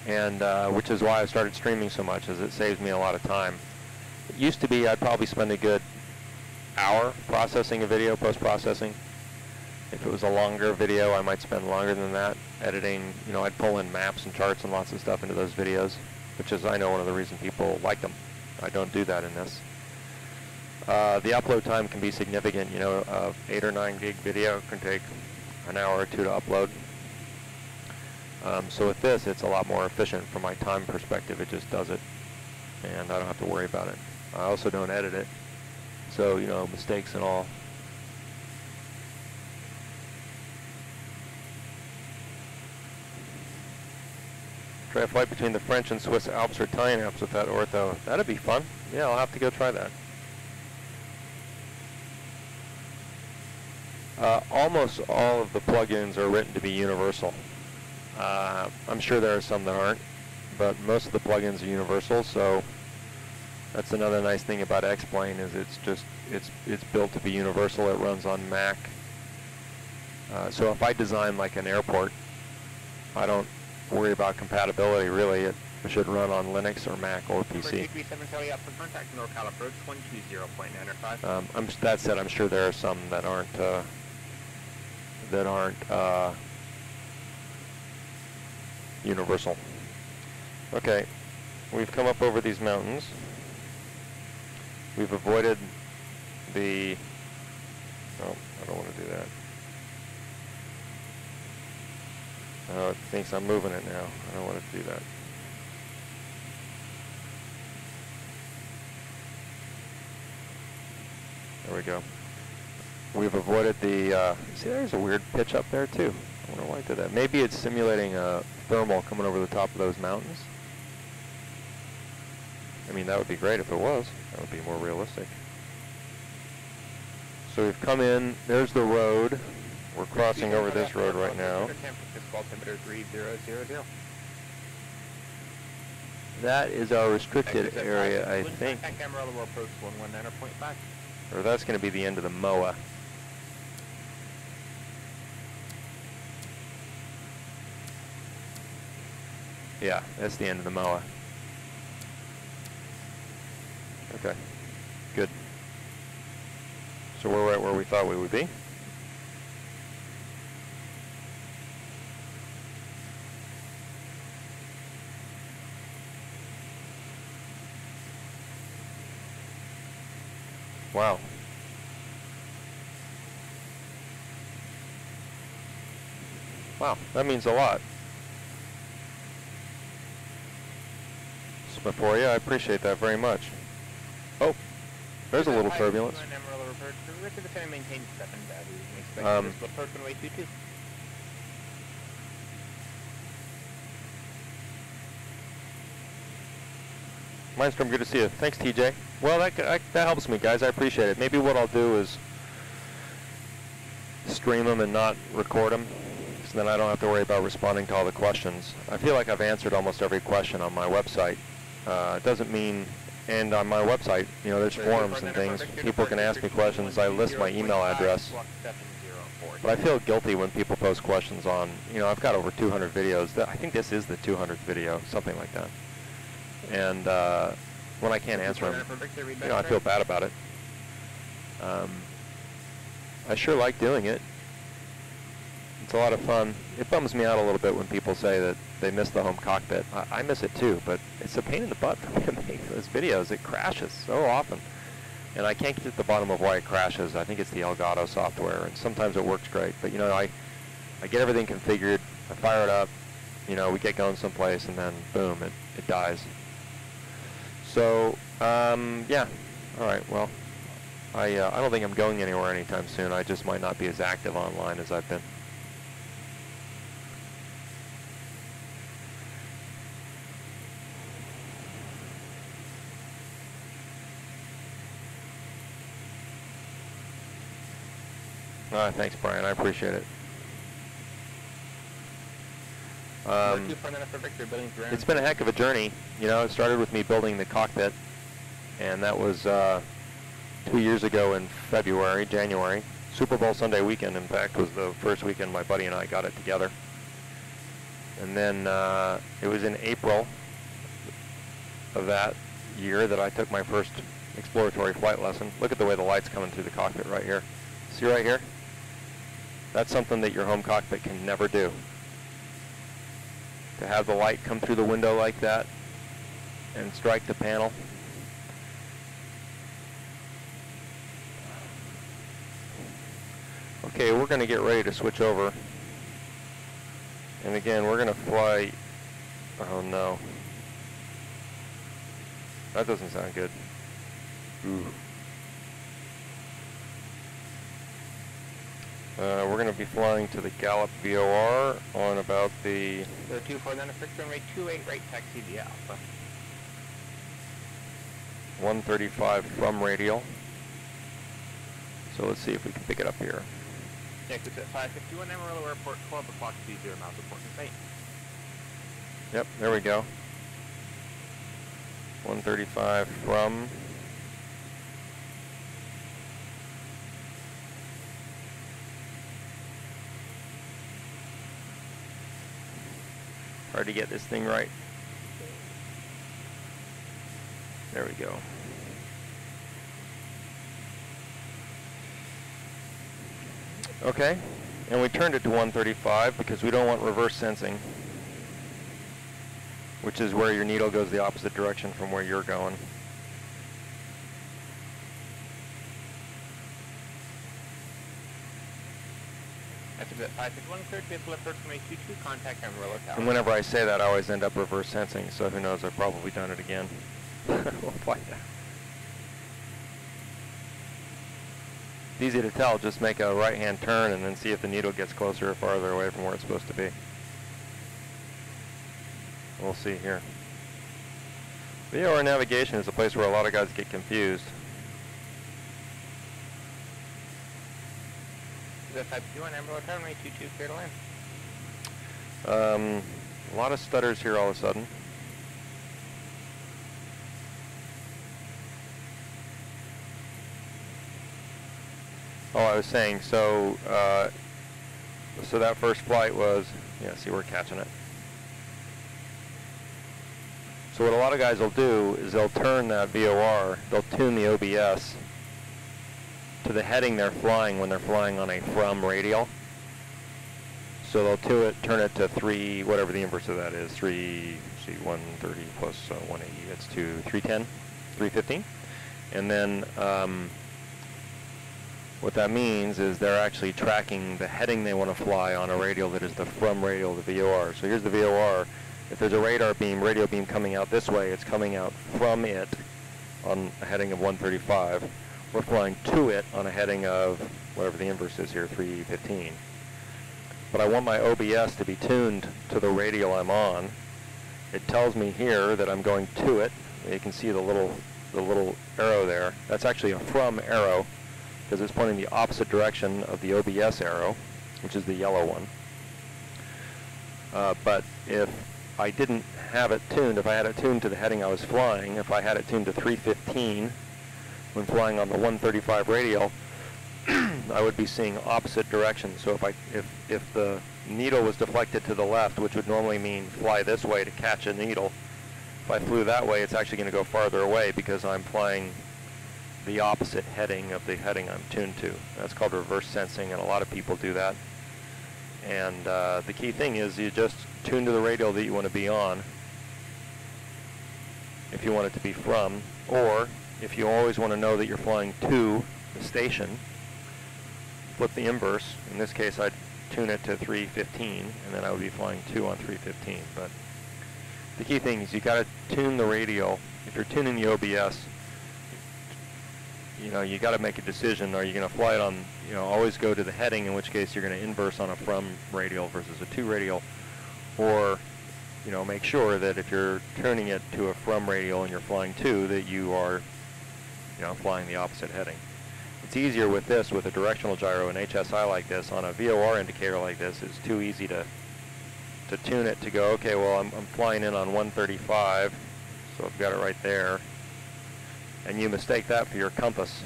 And which is why I started streaming so much, as it saves me a lot of time. It used to be I'd probably spend a good hour processing a video, post-processing. If it was a longer video, I might spend longer than that editing. You know, I'd pull in maps and charts and lots of stuff into those videos, which is, I know, one of the reasons people like them. I don't do that in this. The upload time can be significant. You know, 8 or 9 gig video can take an hour or two to upload. So with this, it's a lot more efficient from my time perspective. It just does it, and I don't have to worry about it. I also don't edit it, so, you know, mistakes and all. Try a flight between the French and Swiss Alps or Italian Alps with that ortho. That'd be fun. Yeah, I'll have to go try that. Almost all of the plugins are written to be universal. I'm sure there are some that aren't, but most of the plugins are universal, so that's another nice thing about X-Plane is it's built to be universal. It runs on Mac. So if I design like an airport, I don't worry about compatibility really. It should run on Linux or Mac or PC. 237 Charlie up for contact North Gallup Road 120.95. That said, I'm sure there are some that aren't universal. Okay, we've come up over these mountains. We've avoided the... Oh, I don't want to do that. Oh, it thinks I'm moving it now. I don't want to do that. There we go. We've avoided the... see, there's a weird pitch up there, too. I wonder why it did that. Maybe it's simulating a thermal coming over the top of those mountains. I mean, that would be great if it was. That would be more realistic. So we've come in. There's the road. We're crossing over this road right now. That is our restricted area, I think. Or that's going to be the end of the MOA. Yeah, that's the end of the MOA. Okay, good. So we're right where we thought we would be. Wow. Wow, that means a lot. For you, I appreciate that very much. Oh, there's a little turbulence. Mindstrom, good to see you. Thanks, TJ. Well, that helps me, guys. I appreciate it. Maybe what I'll do is stream them and not record them, so then I don't have to worry about responding to all the questions. I feel like I've answered almost every question on my website. It doesn't mean, and on my website, you know, there's forums and things. People can ask me questions. I list my email address. But I feel guilty when people post questions on, you know, I've got over 200 videos. I think this is the 200th video, something like that. And when I can't answer them, you know, I feel bad about it. I sure like doing it. It's a lot of fun. It bums me out a little bit when people say that they miss the home cockpit. I miss it too, but it's a pain in the butt for me to make those videos. It crashes so often. And I can't get to the bottom of why it crashes. I think it's the Elgato software, and sometimes it works great. But, you know, I get everything configured, I fire it up, you know, we get going someplace, and then, boom, it dies. So, yeah. All right, well, I don't think I'm going anywhere anytime soon. I just might not be as active online as I've been. Thanks, Brian. I appreciate it. It's been a heck of a journey. You know, it started with me building the cockpit, and that was 2 years ago in January. Super Bowl Sunday weekend, in fact, was the first weekend my buddy and I got it together. And then it was in April of that year that I took my first exploratory flight lesson. Look at the way the light's coming through the cockpit right here. See right here? That's something that your home cockpit can never do. To have the light come through the window like that and strike the panel. Okay, we're going to get ready to switch over. And again, we're going to fly... Oh no. That doesn't sound good. Ooh. We're going to be flying to the Gallup VOR on about the... 24, then a fixed runway 28 right, taxi the Alpha. 135 from radial. So let's see if we can pick it up here. Next is at 551 Amarillo Airport, 12 o'clock, 30 miles, report to site. Yep, there we go. 135 from. Hard to get this thing right. There we go. Okay, and we turned it to 135 because we don't want reverse sensing, which is where your needle goes the opposite direction from where you're going. That's a bit 551 cleared, vehicle approach from A22, contact Amarillo Tower. And whenever I say that, I always end up reverse sensing, so who knows, I've probably done it again. We'll find out. It's easy to tell, just make a right-hand turn and then see if the needle gets closer or farther away from where it's supposed to be. We'll see here. VOR navigation is a place where a lot of guys get confused. The 521 Amarillo Tower, A22, clear to land. A lot of stutters here all of a sudden. Oh, I was saying, so that first flight was, yeah, see, we're catching it. So what a lot of guys will do is they'll turn that VOR, they'll tune the OBS to the heading they're flying when they're flying on a from radial. So they'll turn it to 3, whatever the inverse of that is, 130 plus 180, that's 310, 315. And then what that means is they're actually tracking the heading they want to fly on a radial that is the from radial, the VOR. So here's the VOR. If there's a radio beam coming out this way, it's coming out from it on a heading of 135. We're flying to it on a heading of whatever the inverse is here, 315. But I want my OBS to be tuned to the radial I'm on. It tells me here that I'm going to it. You can see the little arrow there. That's actually a from arrow, because it's pointing the opposite direction of the OBS arrow, which is the yellow one. But if I didn't have it tuned, if I had it tuned to the heading I was flying, if I had it tuned to 315 when flying on the 135 radial, I would be seeing opposite directions. So if the needle was deflected to the left, which would normally mean fly this way to catch a needle, if I flew that way, it's actually going to go farther away because I'm flying the opposite heading of the heading I'm tuned to. That's called reverse sensing, and a lot of people do that. And the key thing is you just tune to the radial that you want to be on if you want it to be from, or if you always want to know that you're flying to the station, flip the inverse. In this case, I'd tune it to 315, and then I would be flying to on 315. But the key thing is you got to tune the radial. If you're tuning the OBS, you got to make a decision. Are you going to fly it on, always go to the heading, in which case you're going to inverse on a from radial versus a to radial, or, make sure that if you're turning it to a from radial and you're flying to, that you are, flying the opposite heading. It's easier with this, with a directional gyro, an HSI like this, on a VOR indicator like this. It's too easy to tune it to go, okay, well, I'm flying in on 135, so I've got it right there. And you mistake that for your compass.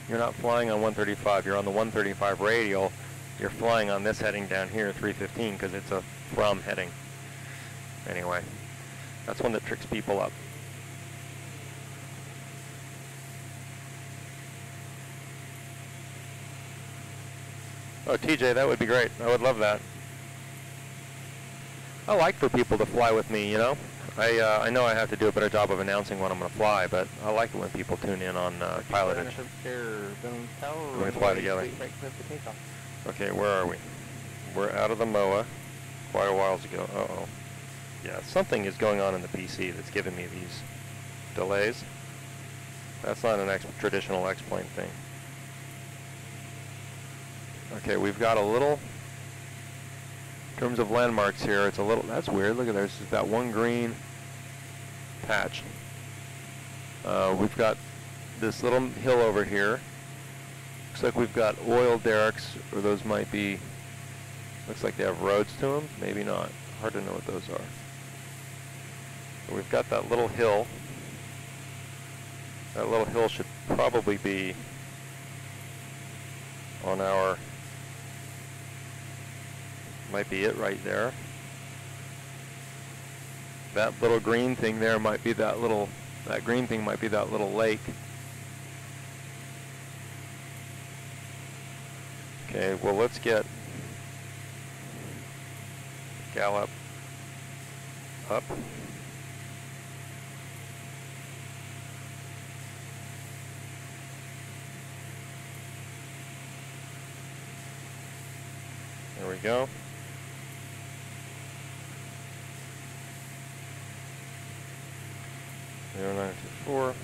You're not flying on 135, you're on the 135 radial. You're flying on this heading down here, 315, because it's a from heading. Anyway, that's one that tricks people up. Oh, TJ, that would be great. I would love that. I like for people to fly with me, I know I have to do a better job of announcing when I'm going to fly, but I like it when people tune in on pilotage. When we fly together. Okay, where are we? We're out of the MOA quite a while ago. Uh-oh. Yeah, something is going on in the PC that's giving me these delays. That's not an traditional X-plane thing. Okay, we've got a little, in terms of landmarks here, it's a little, that's weird. Look at there's that one green patch. We've got this little hill over here. Looks like we've got oil derricks, or those might be, looks like they have roads to them. Maybe not. Hard to know what those are. So we've got that little hill. That little hill should probably be on our, might be it right there. That little green thing there might be that little, that green thing might be that little lake. Okay, well let's get Gallup up. There we go. Zero 924.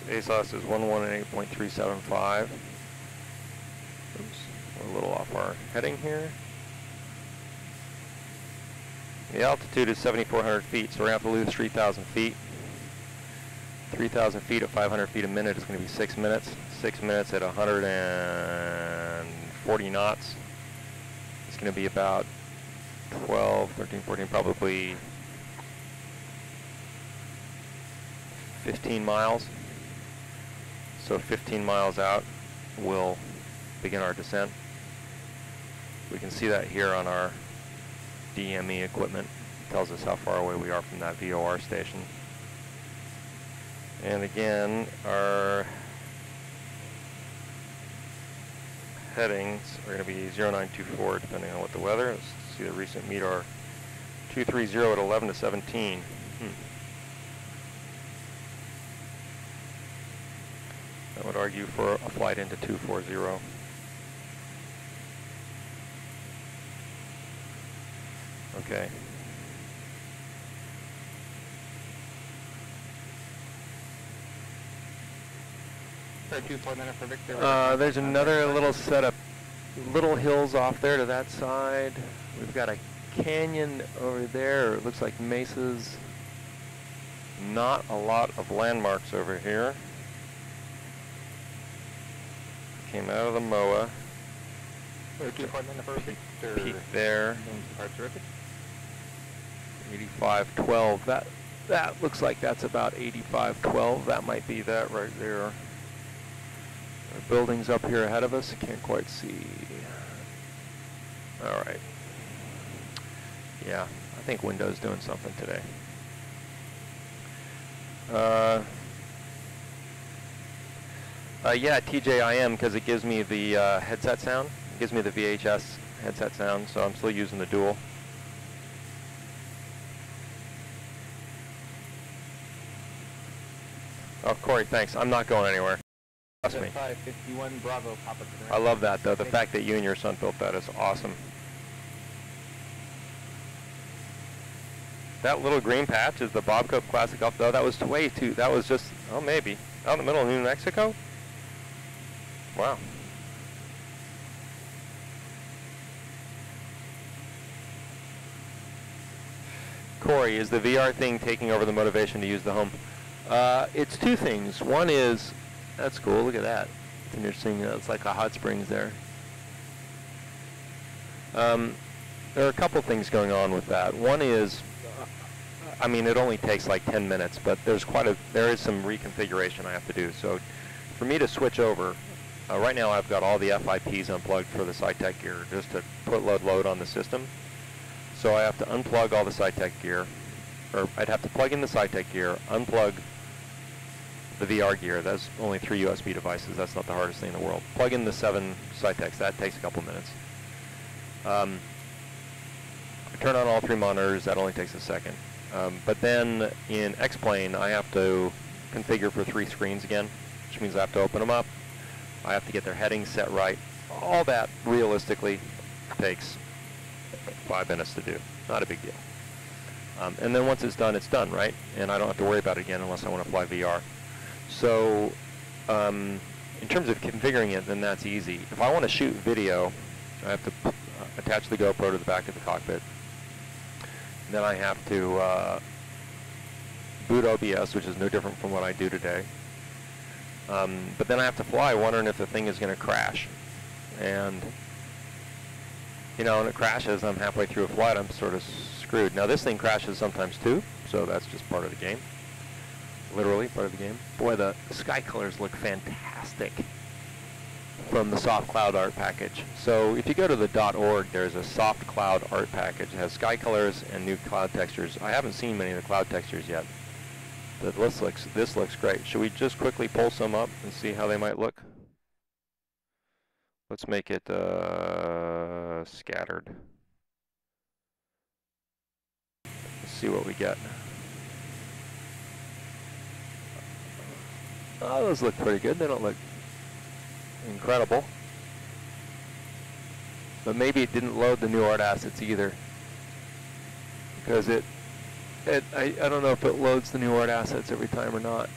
ASOS is 118.375. Oops, we're a little off our heading here. The altitude is 7,400 feet, so we're going to have to lose 3,000 feet. 3,000 feet at 500 feet a minute is going to be 6 minutes. 6 minutes at 140 knots. It's going to be about 12, 13, 14, probably 15 miles. So 15 miles out, we'll begin our descent. We can see that here on our DME equipment. It tells us how far away we are from that VOR station. And again, our headings are going to be 0924 depending on what the weather is. Let's see the recent METAR 230 at 11 to 17. That would argue for a flight into 240. Okay. for Victor. There's another little set of little hills off there to that side. We've got a canyon over there. It looks like mesas. Not a lot of landmarks over here. Came out of the MOA. Peak there. 8512. That looks like that's about 8512. That might be that right there. There are buildings up here ahead of us. I can't quite see. All right. Yeah, I think Window's doing something today. Yeah, TJ, I am, because it gives me the headset sound. It gives me the VHS headset sound, so I'm still using the dual. Oh, Corey, thanks. I'm not going anywhere. Trust me. 551 Bravo, Papa. I love that, though. The fact that you and your son built that is awesome. That little green patch is the Bob Cope Classic Golf. Though that was way too. That was just, oh, maybe out in the middle of New Mexico. Wow. Corey, is the VR thing taking over the motivation to use the home? It's two things. One is, that's cool. Look at that. It's interesting. It's like a hot springs there. There are a couple things going on with that. One is, I mean, it only takes like 10 minutes, but there is some reconfiguration I have to do. So for me to switch over, right now I've got all the FIPs unplugged for the SciTech gear just to put load on the system. So I have to unplug all the SciTech gear, or I'd have to plug in the SciTech gear, unplug the VR gear. That's only 3 USB devices. That's not the hardest thing in the world. Plug in the 7 SciTechs. That takes a couple minutes. Turn on all 3 monitors. That only takes a second. But then in X-Plane, I have to configure for 3 screens again, which means I have to open them up. I have to get their headings set right. All that realistically takes 5 minutes to do. Not a big deal. And then once it's done, right? And I don't have to worry about it again unless I want to fly VR. So in terms of configuring it, then that's easy. If I want to shoot video, I have to attach the GoPro to the back of the cockpit. Then I have to boot OBS, which is no different from what I do today. But then I have to fly wondering if the thing is going to crash. And, you know, when it crashes, I'm halfway through a flight, I'm sort of screwed. Now this thing crashes sometimes too, so that's just part of the game. Literally part of the game. Boy, the sky colors look fantastic from the soft cloud art package. So if you go to the .org, there's a soft cloud art package. It has sky colors and new cloud textures. I haven't seen many of the cloud textures yet. But this looks great. Should we just quickly pull some up and see how they might look? Let's make it scattered. Let's see what we get. Oh, those look pretty good. They don't look incredible. But maybe it didn't load the new art assets either. Because I don't know if it loads the new art assets every time or not.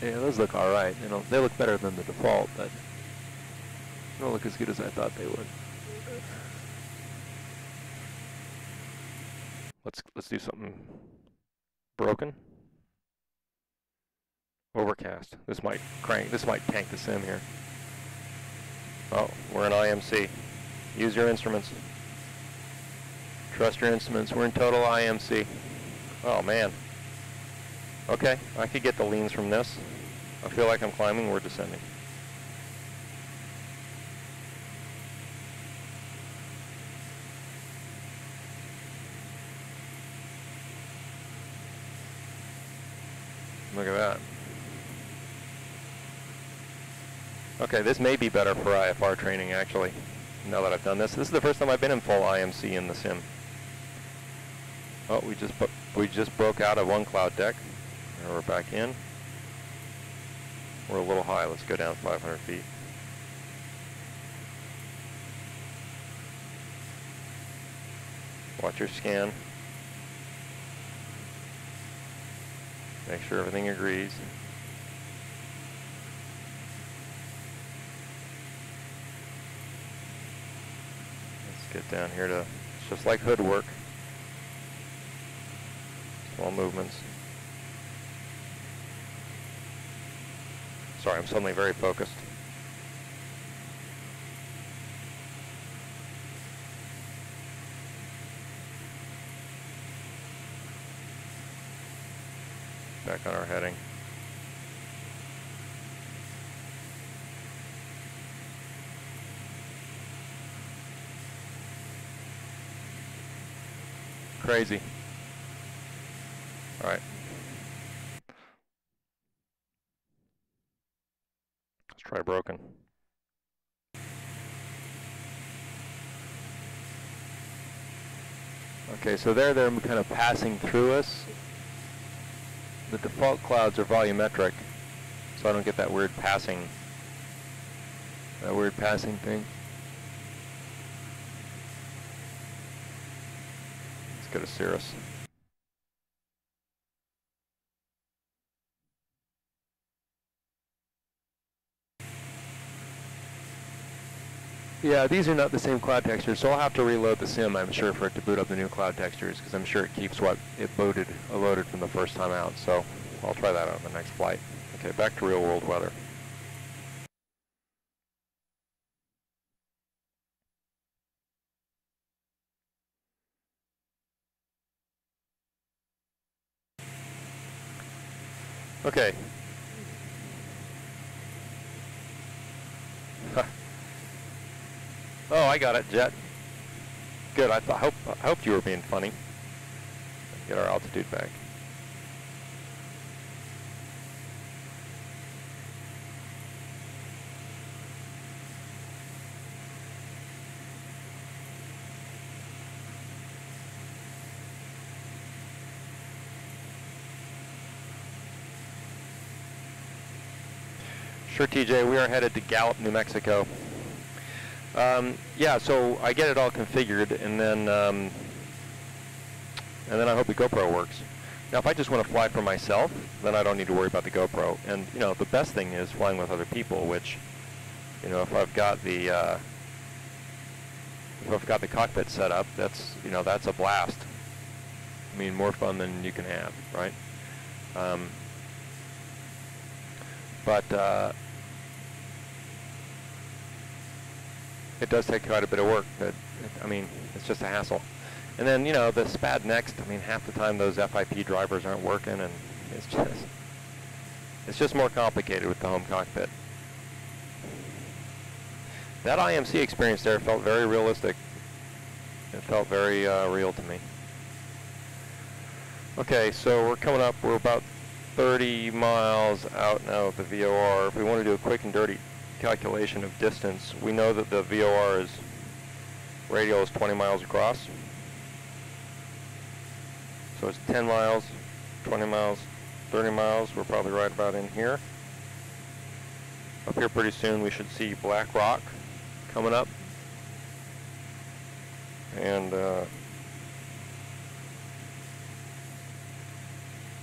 Yeah, those look alright. You know, they look better than the default, but they don't look as good as I thought they would. Let's do something broken. Overcast. This might tank the sim here. Oh, we're in IMC. Use your instruments. Trust your instruments. We're in total IMC. Oh man. Okay, I could get the leans from this. I feel like I'm climbing, we're descending. Look at that. Okay, this may be better for IFR training actually, now that I've done this. This is the first time I've been in full IMC in the sim. Oh, we just broke out of one cloud deck. Now we're back in. We're a little high. Let's go down 500 feet. Watch your scan. Make sure everything agrees. Let's get down here to, it's just like hood work. Small movements. Sorry, I'm suddenly very focused. Back on our heading. Crazy. All right. Let's try broken. Okay, so they're kind of passing through us. The default clouds are volumetric, so I don't get that weird passing thing. Let's go to Cirrus. Yeah, these are not the same cloud textures, so I'll have to reload the sim, I'm sure, for it to boot up the new cloud textures, because I'm sure it keeps what it loaded from the first time out, so I'll try that out on the next flight. Okay, back to real world weather. Okay. Oh, I got it, Jet. Good. I hoped you were being funny. Get our altitude back. Sure, TJ. We are headed to Gallup, New Mexico. Yeah, so I get it all configured, and then I hope the GoPro works. Now, if I just want to fly for myself, then I don't need to worry about the GoPro. And you know, the best thing is flying with other people, which, you know, if I've got the cockpit set up, that's a blast. I mean, more fun than you can have, right? It does take quite a bit of work. I mean, it's just a hassle. And then, you know, the SPAD Next, I mean, half the time those FIP drivers aren't working, and it's just more complicated with the home cockpit. That IMC experience there felt very realistic. It felt very real to me. Okay, so we're about 30 miles out now of the VOR. If we want to do a quick and dirty calculation of distance, we know that the VOR is, radial is 20 miles across. So it's 10 miles, 20 miles, 30 miles. We're probably right about in here. Up here pretty soon we should see Black Rock coming up. And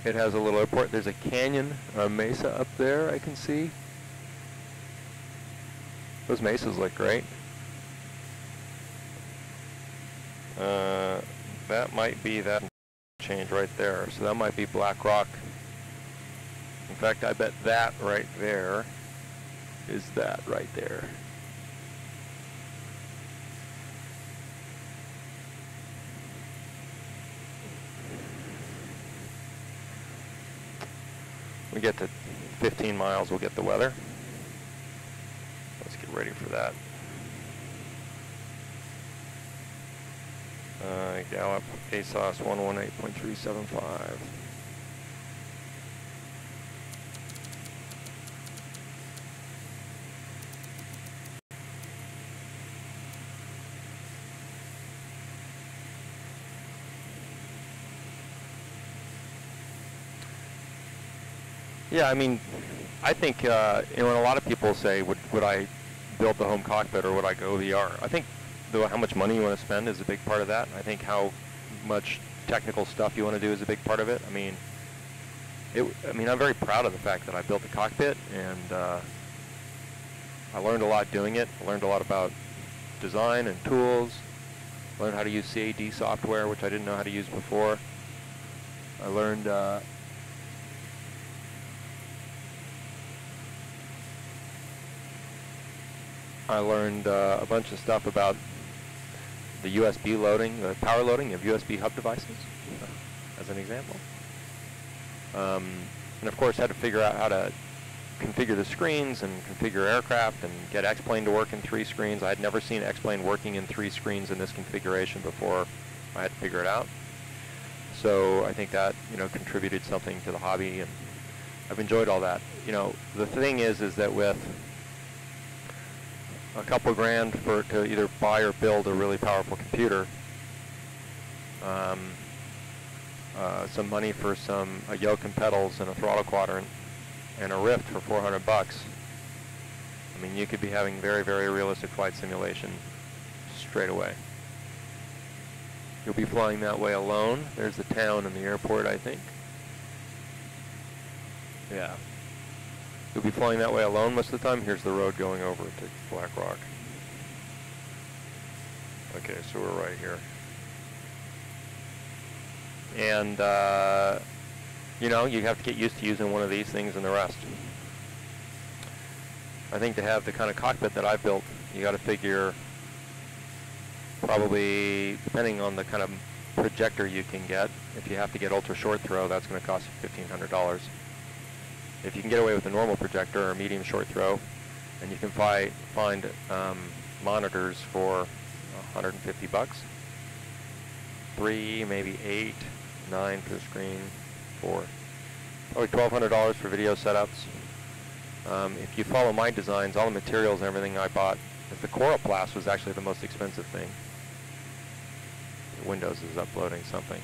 it has a little airport. There's a canyon, a mesa up there I can see. Those mesas look great. That might be that change right there. So that might be Black Rock. In fact, I bet that right there is that right there. We get to 15 miles, we'll get the weather. Let's get ready for that. Gallup ASOS 118.375. Yeah, I mean, I think, you know, when a lot of people say, would I build the home cockpit or would I go VR? I think how much money you want to spend is a big part of that. I think how much technical stuff you want to do is a big part of it. I mean, I'm very proud of the fact that I built the cockpit, and I learned a lot doing it. I learned a lot about design and tools. Learned how to use CAD software, which I didn't know how to use before. I learned a bunch of stuff about the USB loading, the power loading of USB hub devices, as an example. And of course, had to figure out how to configure the screens and configure aircraft and get X-Plane to work in 3 screens. I had never seen X-Plane working in 3 screens in this configuration before. I had to figure it out. So I think that, you know, contributed something to the hobby, and I've enjoyed all that. You know, the thing is that with a couple grand to either buy or build a really powerful computer, some money for a yoke and pedals and a throttle quadrant and a Rift for $400. I mean, you could be having very, very realistic flight simulation straight away. You'll be flying that way alone. There's the town and the airport, I think. Yeah. You'll be flying that way alone most of the time. Here's the road going over to Black Rock. Okay, so we're right here. And, you know, you have to get used to using one of these things and the rest. I think to have the kind of cockpit that I've built, you got to figure probably, depending on the kind of projector you can get, if you have to get ultra short throw, that's going to cost you $1,500. If you can get away with a normal projector or medium short throw, and you can find monitors for $150, 3, maybe 8, 9 per screen, 4, probably $1,200 for video setups. If you follow my designs, all the materials and everything I bought, the Coroplast was actually the most expensive thing. Windows is uploading something.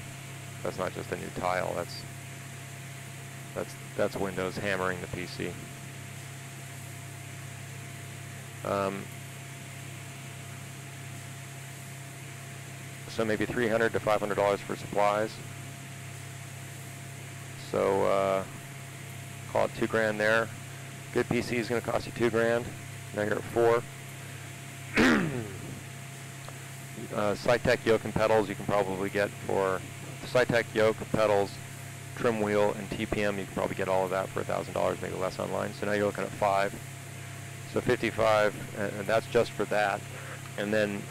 That's not just a new tile. That's Windows hammering the PC. So maybe $300 to $500 for supplies. So call it $2 grand there. Good PC is going to cost you $2 grand. Now you're at 4. Cytec yoke and pedals you can probably get for Cytec yoke, pedals, trim wheel, and TPM. You can probably get all of that for $1,000, maybe less online. So now you're looking at 5. So 55, and that's just for that. And then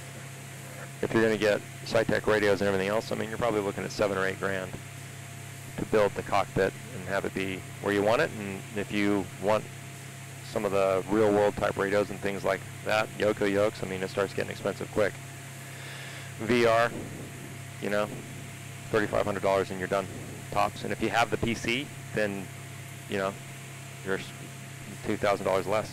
if you're going to get SciTech radios and everything else, I mean, you're probably looking at $7 or $8 grand to build the cockpit and have it be where you want it. And if you want some of the real world type radios and things like that, Yoko yokes, I mean, it starts getting expensive quick. VR, you know, $3,500 and you're done, tops. And if you have the PC, then, you know, you're $2,000 less.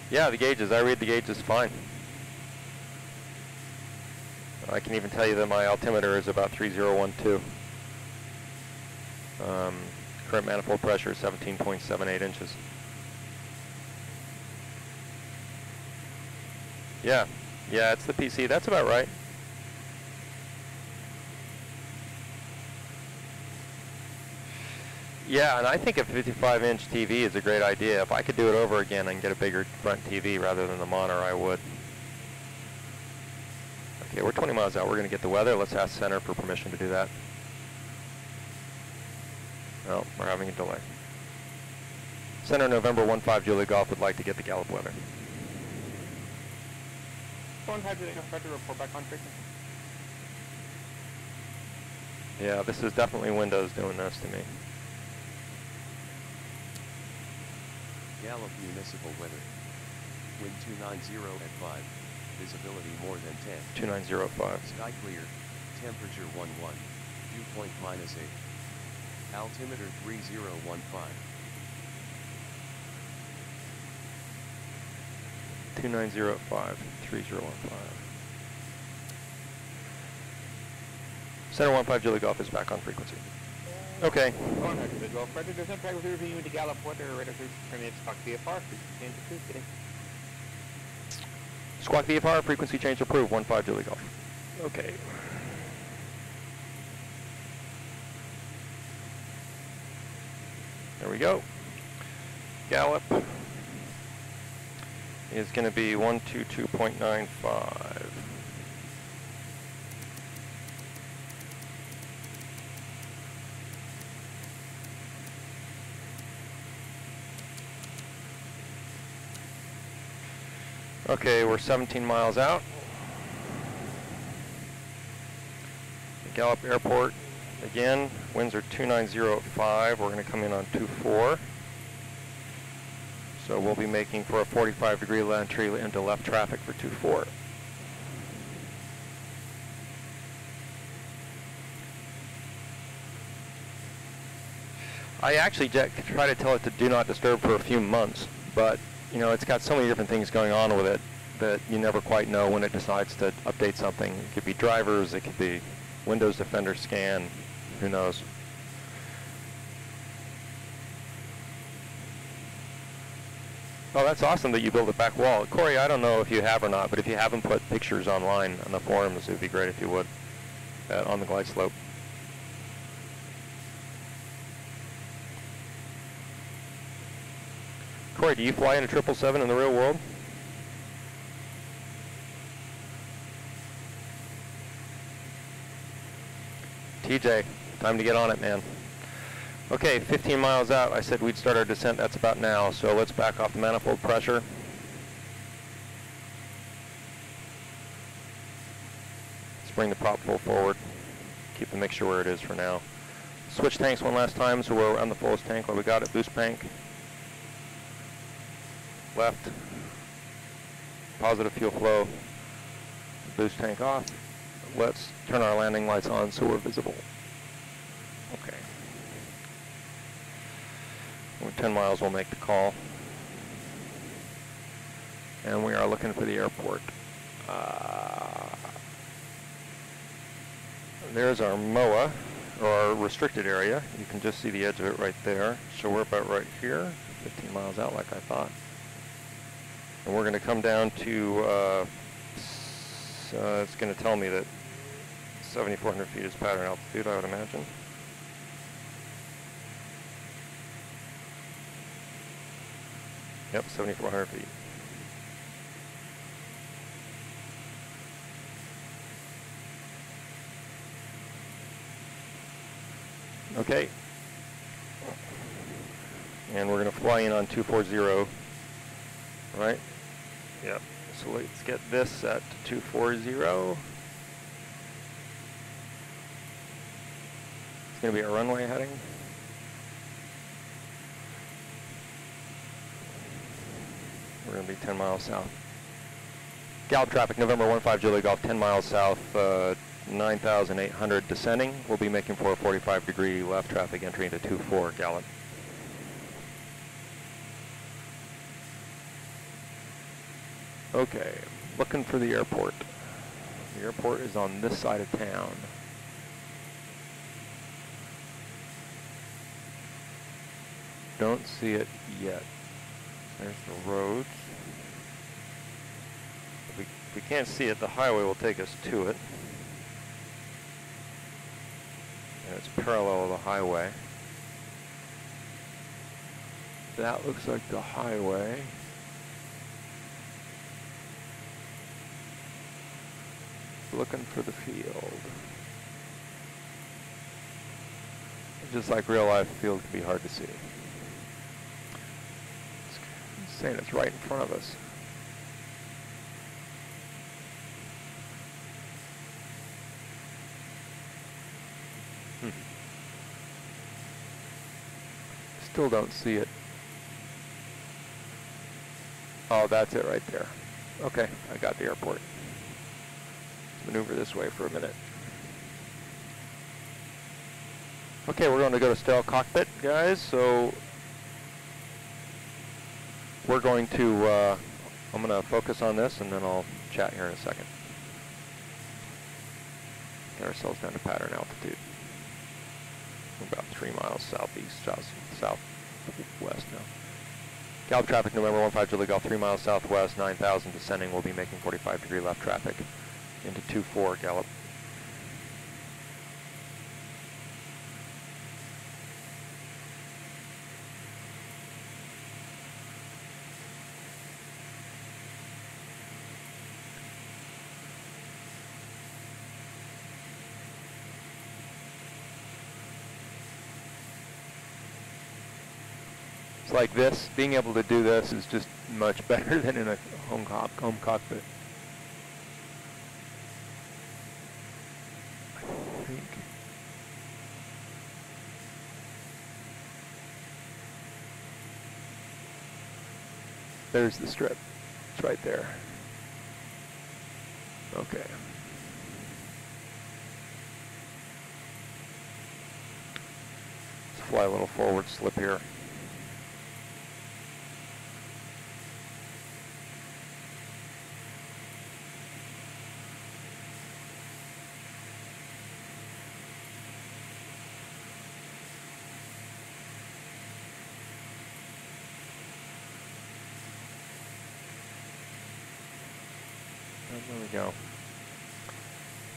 Yeah, the gauges, I read the gauges fine. I can even tell you that my altimeter is about 3012. Current manifold pressure is 17.78 inches. Yeah, it's the PC. That's about right. Yeah, and I think a 55-inch TV is a great idea. If I could do it over again and get a bigger front TV rather than the monitor, I would. Okay, we're 20 miles out. We're going to get the weather. Let's ask center for permission to do that. Oh, we're having a delay. Center November 15 Julie Golf would like to get the Gallup weather. 15 Julie Golf, to report back on frequency. Yeah, this is definitely Windows doing this to me. Gallup municipal weather. Wind 290 at 5. Visibility more than 10. 2905. Sky clear. Temperature 11. Dew point -8. Altimeter 3015. 2905 3015. Center 15 Julie Golf is back on frequency. Okay. 15 Julie Golf, Predator, there's no track with reviewing the Gallup weather, radar 3 minutes, Fox VFR, frequency change approved, kidding. Squawk VFR, frequency change approved, 15 Julie Golf. Okay. There we go. Gallup is going to be 122.95. Okay, we're 17 miles out. Gallup Airport, again, winds are 2905. We're going to come in on 24. So we'll be making for a 45-degree entry into left traffic for 24. I actually try to tell it to do not disturb for a few months, but you know, it's got so many different things going on with it that you never quite know when it decides to update something. It could be drivers, it could be Windows Defender scan, who knows. Oh, that's awesome that you built a back wall. Corey, I don't know if you have or not, but if you haven't put pictures online on the forums, it would be great if you would, on the glide slope. Corey, do you fly in a 777 in the real world? TJ, time to get on it, man. Okay, 15 miles out. I said we'd start our descent. That's about now. So let's back off the manifold pressure. Let's bring the prop full forward. Keep the mixture where it is for now. Switch tanks one last time so we're on the fullest tank while we got it. Boost tank. Left. Positive fuel flow. Boost tank off. Let's turn our landing lights on so we're visible. Okay. We're 10 miles, we'll make the call. And we are looking for the airport. There's our MOA, or our restricted area. You can just see the edge of it right there. So we're about right here, 15 miles out like I thought. And we're going to come down to, it's going to tell me that 7,400 feet is pattern altitude, I would imagine. Yep, 7,400 feet. Okay, and we're going to fly in on 240, right? Yep. So let's get this set to 240. It's going to be our runway heading. We're going to be 10 miles south. Gallup traffic, November 15 Julie Golf, 10 miles south, 9,800 descending. We'll be making for a 45-degree left traffic entry into 24 Gallup. Okay, looking for the airport. The airport is on this side of town. Don't see it yet. There's the roads. If we can't see it, the highway will take us to it. And it's parallel to the highway. That looks like the highway. Looking for the field. Just like real life, the field can be hard to see. It's saying it's right in front of us. Still don't see it. Oh, that's it right there. Okay, I got the airport. Let's maneuver this way for a minute. Okay, we're going to go to stealth cockpit, guys. So we're going to, I'm going to focus on this and then I'll chat here in a second. Get ourselves down to pattern altitude. We're about 3 miles southeast, southwest now. Gallup traffic, November 15 Julie Golf, 3 miles southwest, 9,000 descending. We'll be making 45-degree left traffic into 24 Gallup. It's like this, being able to do this is just much better than in a home cockpit. I think. There's the strip. It's right there. Okay. Let's fly a little forward slip here. There we go.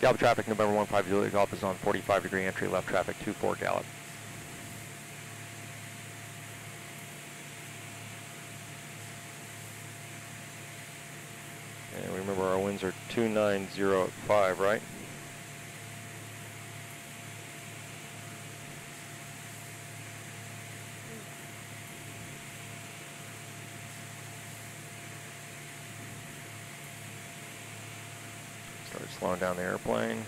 Gallup traffic, November 15 Julie Golf is on 45-degree entry, left traffic, 24 Gallup. And remember our winds are 290 at 5, right? Slowing down the airplane.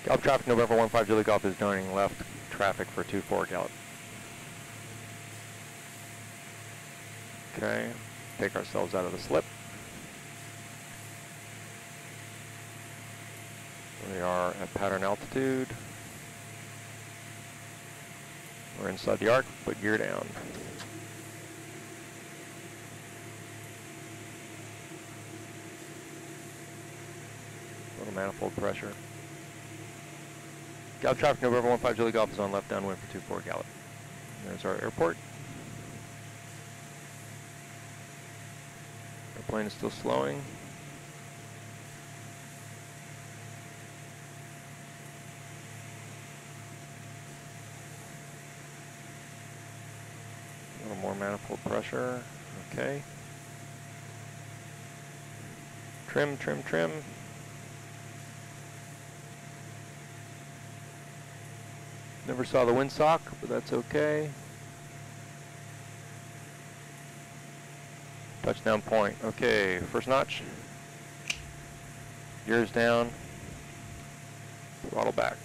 Gallup traffic, November 15 Julie Golf is joining left traffic for 24 Gallup. Okay, take ourselves out of the slip. We are at pattern altitude. We're inside the arc, put gear down. Manifold pressure. Gallup traffic, November 15 Julie Golf is on left downwind for 24 Gallup. There's our airport. Airplane is still slowing. A little more manifold pressure. Okay. Trim, trim, trim. Never saw the windsock, but that's okay. Touchdown point. Okay, first notch. Gears down. Throttle back.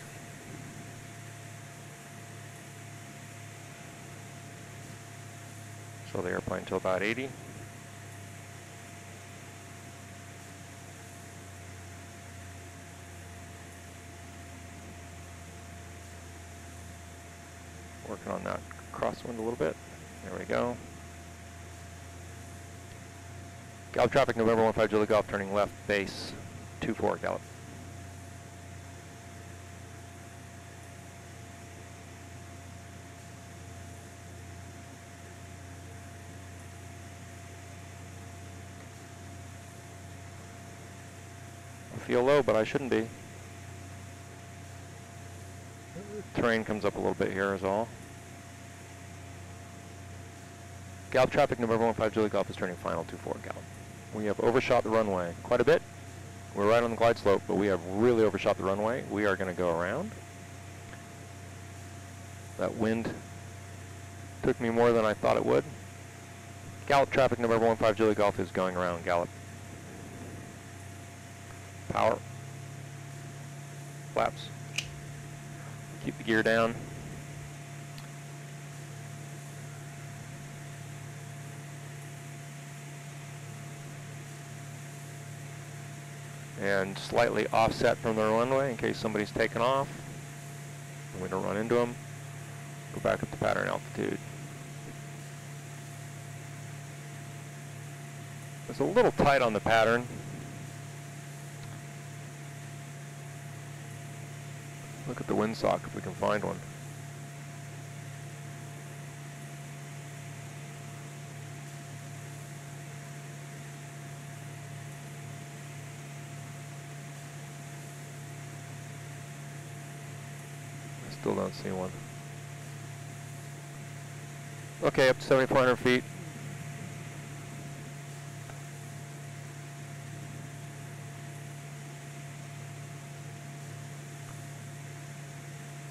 Slow the airplane to about 80. Working on that crosswind a little bit. There we go. Gallup traffic, November 15 Julie Golf, turning left, base 24 Gallup. I feel low, but I shouldn't be. Terrain comes up a little bit here is all. Gallup traffic, November 15 Julie Golf is turning final 24 Gallup. We have overshot the runway quite a bit. We're right on the glide slope, but we have really overshot the runway. We are going to go around. That wind took me more than I thought it would. Gallup traffic, November 15 Julie Golf is going around Gallup. Power. Flaps. Keep the gear down. And slightly offset from the runway in case somebody's taken off. And we don't run into them. Go back up to pattern altitude. It's a little tight on the pattern. Look at the windsock if we can find one. I still don't see one. Okay, up to 7,400 feet.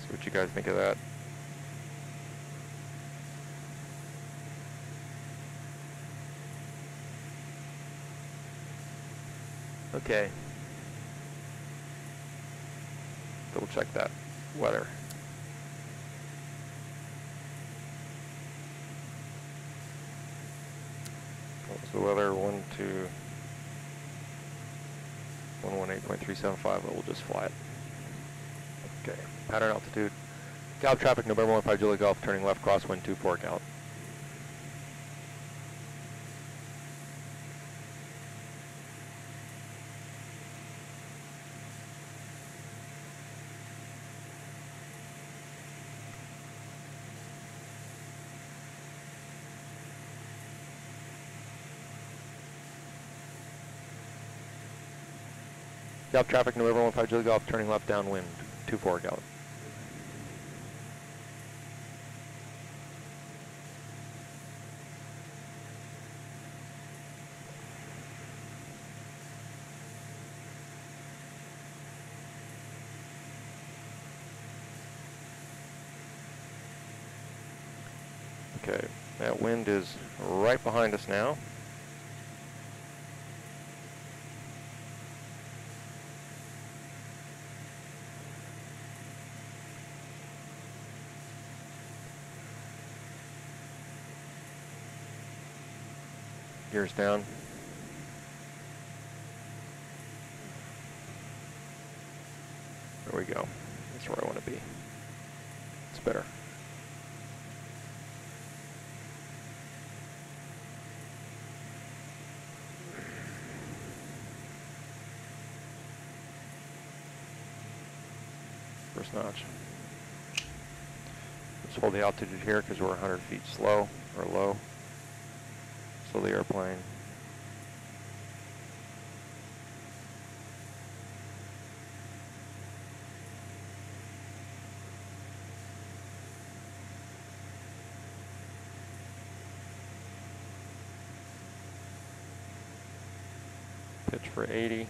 See what you guys think of that. Okay. Double check that weather. What was the weather? 118.375, but we'll just fly it. Okay, pattern altitude. Gallup traffic, November 15 Julie Golf, turning left crosswind 24 Gallup. Gallup traffic, November 15 Julie Golf, turning left downwind 24 Gallup. Okay, that wind is right behind us now. Gears down. There we go. That's where I want to be. It's better. First notch. Let's hold the altitude here because we're 100 feet slow or low. Slow the airplane. Pitch for 80.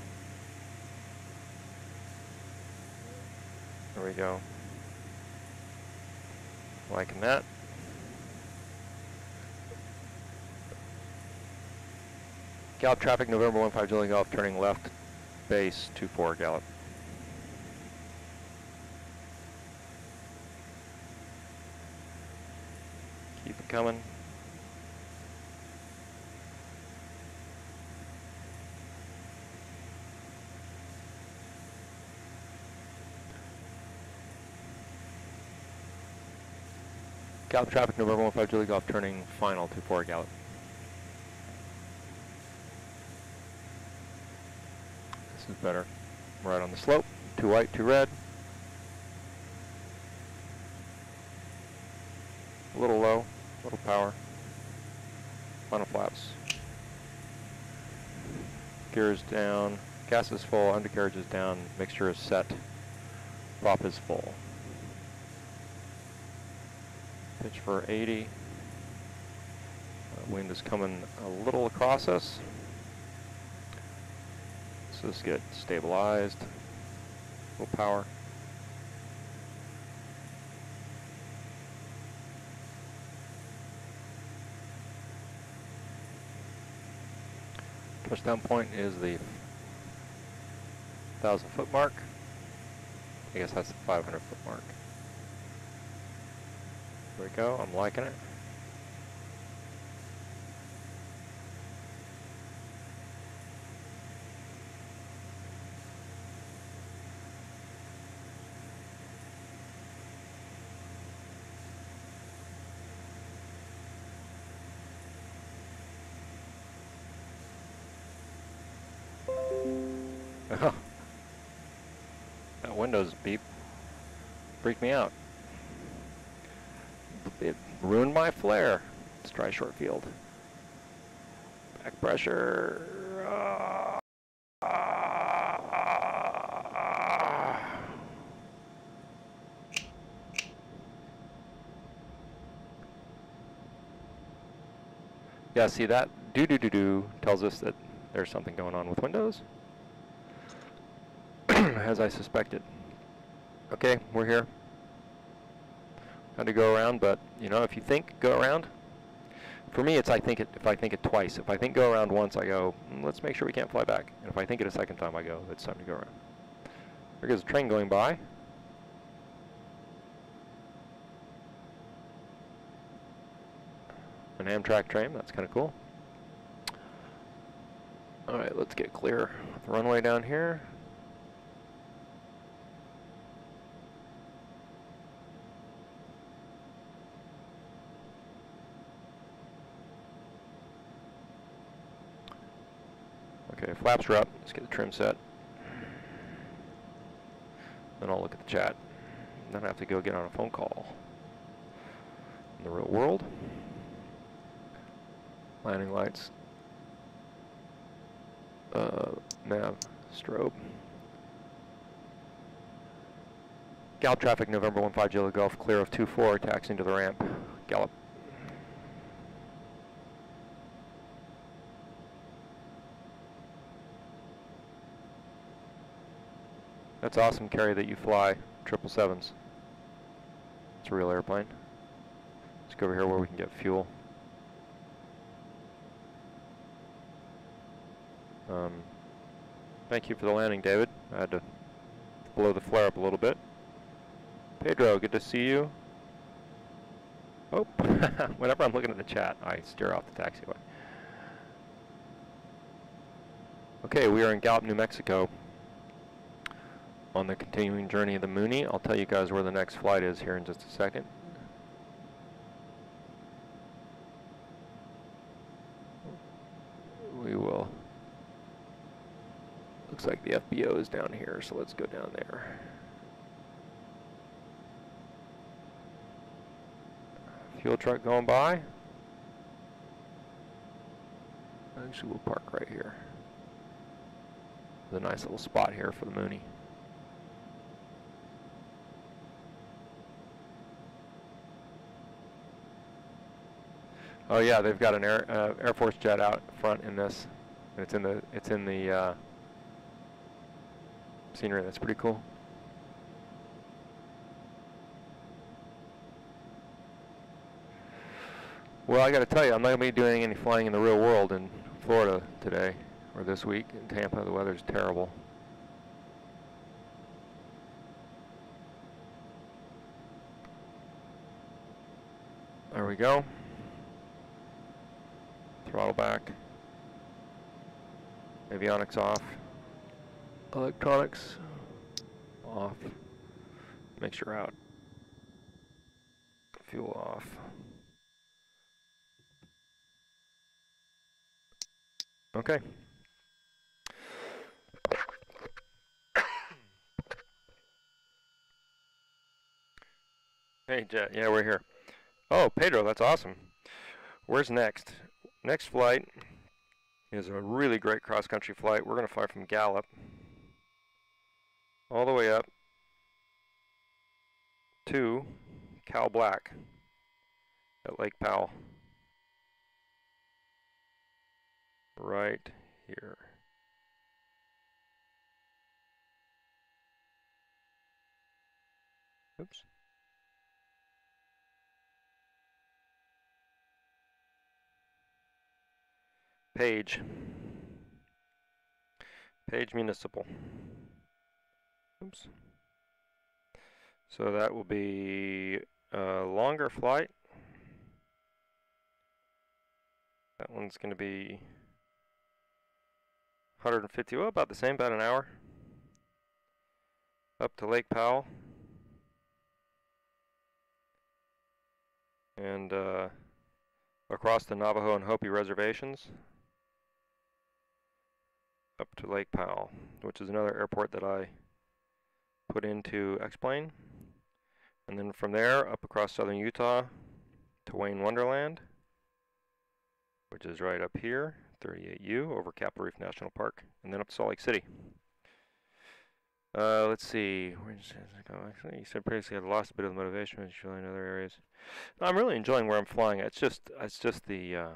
There we go. Liking that. Gallup traffic, November 15 Julie Golf, turning left, base 24 Gallup. Keep it coming. Gallup traffic, November 15 Julie Golf, turning final 24 Gallup. This is better. Right on the slope. Too white, too red. A little low, a little power. Final flaps. Gears down. Gas is full, undercarriage is down, mixture is set. Prop is full. Pitch for 80. Wind is coming a little across us. So let's get stabilized. A little power. Touchdown point is the 1,000-foot mark. I guess that's the 500-foot mark. There we go. I'm liking it. Oh. That Windows beep freaked me out. It ruined my flare. Let's try short field. Back pressure. Yeah, see that do tells us that there's something going on with Windows, as I suspected. Okay, we're here. Had to go around, but you know, if you think go around, for me it's if I think it twice. If I think go around once, I go, let's make sure we can't fly back. And if I think it a second time, I go, it's time to go around. There goes a train going by. An Amtrak train, that's kind of cool. Alright, let's get clear with the runway down here. Okay, flaps are up. Let's get the trim set. Then I'll look at the chat. Then I have to go get on a phone call. In the real world. Landing lights. Nav. Strobe. Gallup traffic, November 15 Julie Golf, clear of 24, taxiing to the ramp. Gallup. That's awesome, Carrie, that you fly 777s. It's a real airplane. Let's go over here where we can get fuel. Thank you for the landing, David. I had to blow the flare up a little bit. Pedro, good to see you. Oh, whenever I'm looking at the chat, I steer off the taxiway. Okay, we are in Gallup, New Mexico on the continuing journey of the Mooney. I'll tell you guys where the next flight is here in just a second. We will. Looks like the FBO is down here, so let's go down there. Fuel truck going by. Actually, we'll park right here. There's a nice little spot here for the Mooney. Oh yeah, they've got an Air Force jet out front in this. It's in the scenery. That's pretty cool. Well, I got to tell you, I'm not going to be doing any flying in the real world in Florida today or this week. In Tampa, the weather's terrible. There we go. Throttle back. Avionics off. Electronics off. Mixture out. Fuel off. Okay. Hey, Jet. Yeah, we're here. Oh, Pedro, that's awesome. Where's next? Next flight is a really great cross-country flight. We're going to fly from Gallup all the way up to Cal Black at Lake Powell. Right here. Oops. Page Municipal. Oops. So that will be a longer flight. That one's going to be 150, well, about the same, about an hour. Up to Lake Powell. And across the Navajo and Hopi reservations. Up to Lake Powell, which is another airport that I put into X-Plane. And then from there, up across southern Utah to Wayne Wonderland, which is right up here, 38U, over Capitol Reef National Park, and then up to Salt Lake City. Let's see, where does it go? Actually, you said previously I'd lost a bit of the motivation, but you in other areas. No, I'm really enjoying where I'm flying. It's just the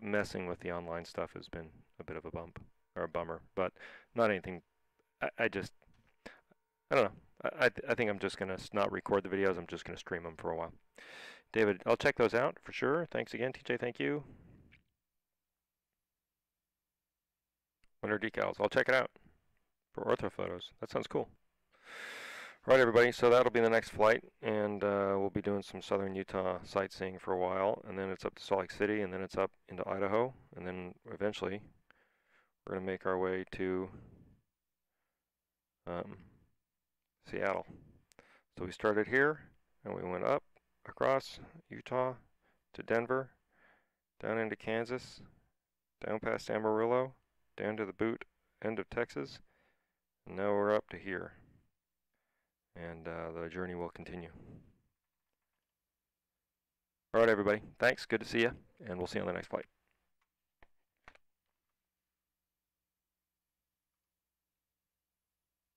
messing with the online stuff has been a bit of a bump, or a bummer, but not anything. I don't know. I think I'm just going to not record the videos. I'm just going to stream them for a while. David, I'll check those out for sure. Thanks again, TJ. Thank you. Winter decals. I'll check it out for ortho photos. That sounds cool. All right, everybody. So that'll be the next flight, and we'll be doing some southern Utah sightseeing for a while, and then it's up to Salt Lake City, and then it's up into Idaho, and then eventually we're going to make our way to Seattle. So we started here, and we went up across Utah to Denver, down into Kansas, down past Amarillo, down to the boot end of Texas, and now we're up to here. And the journey will continue. All right, everybody. Thanks. Good to see you, and we'll see you on the next flight.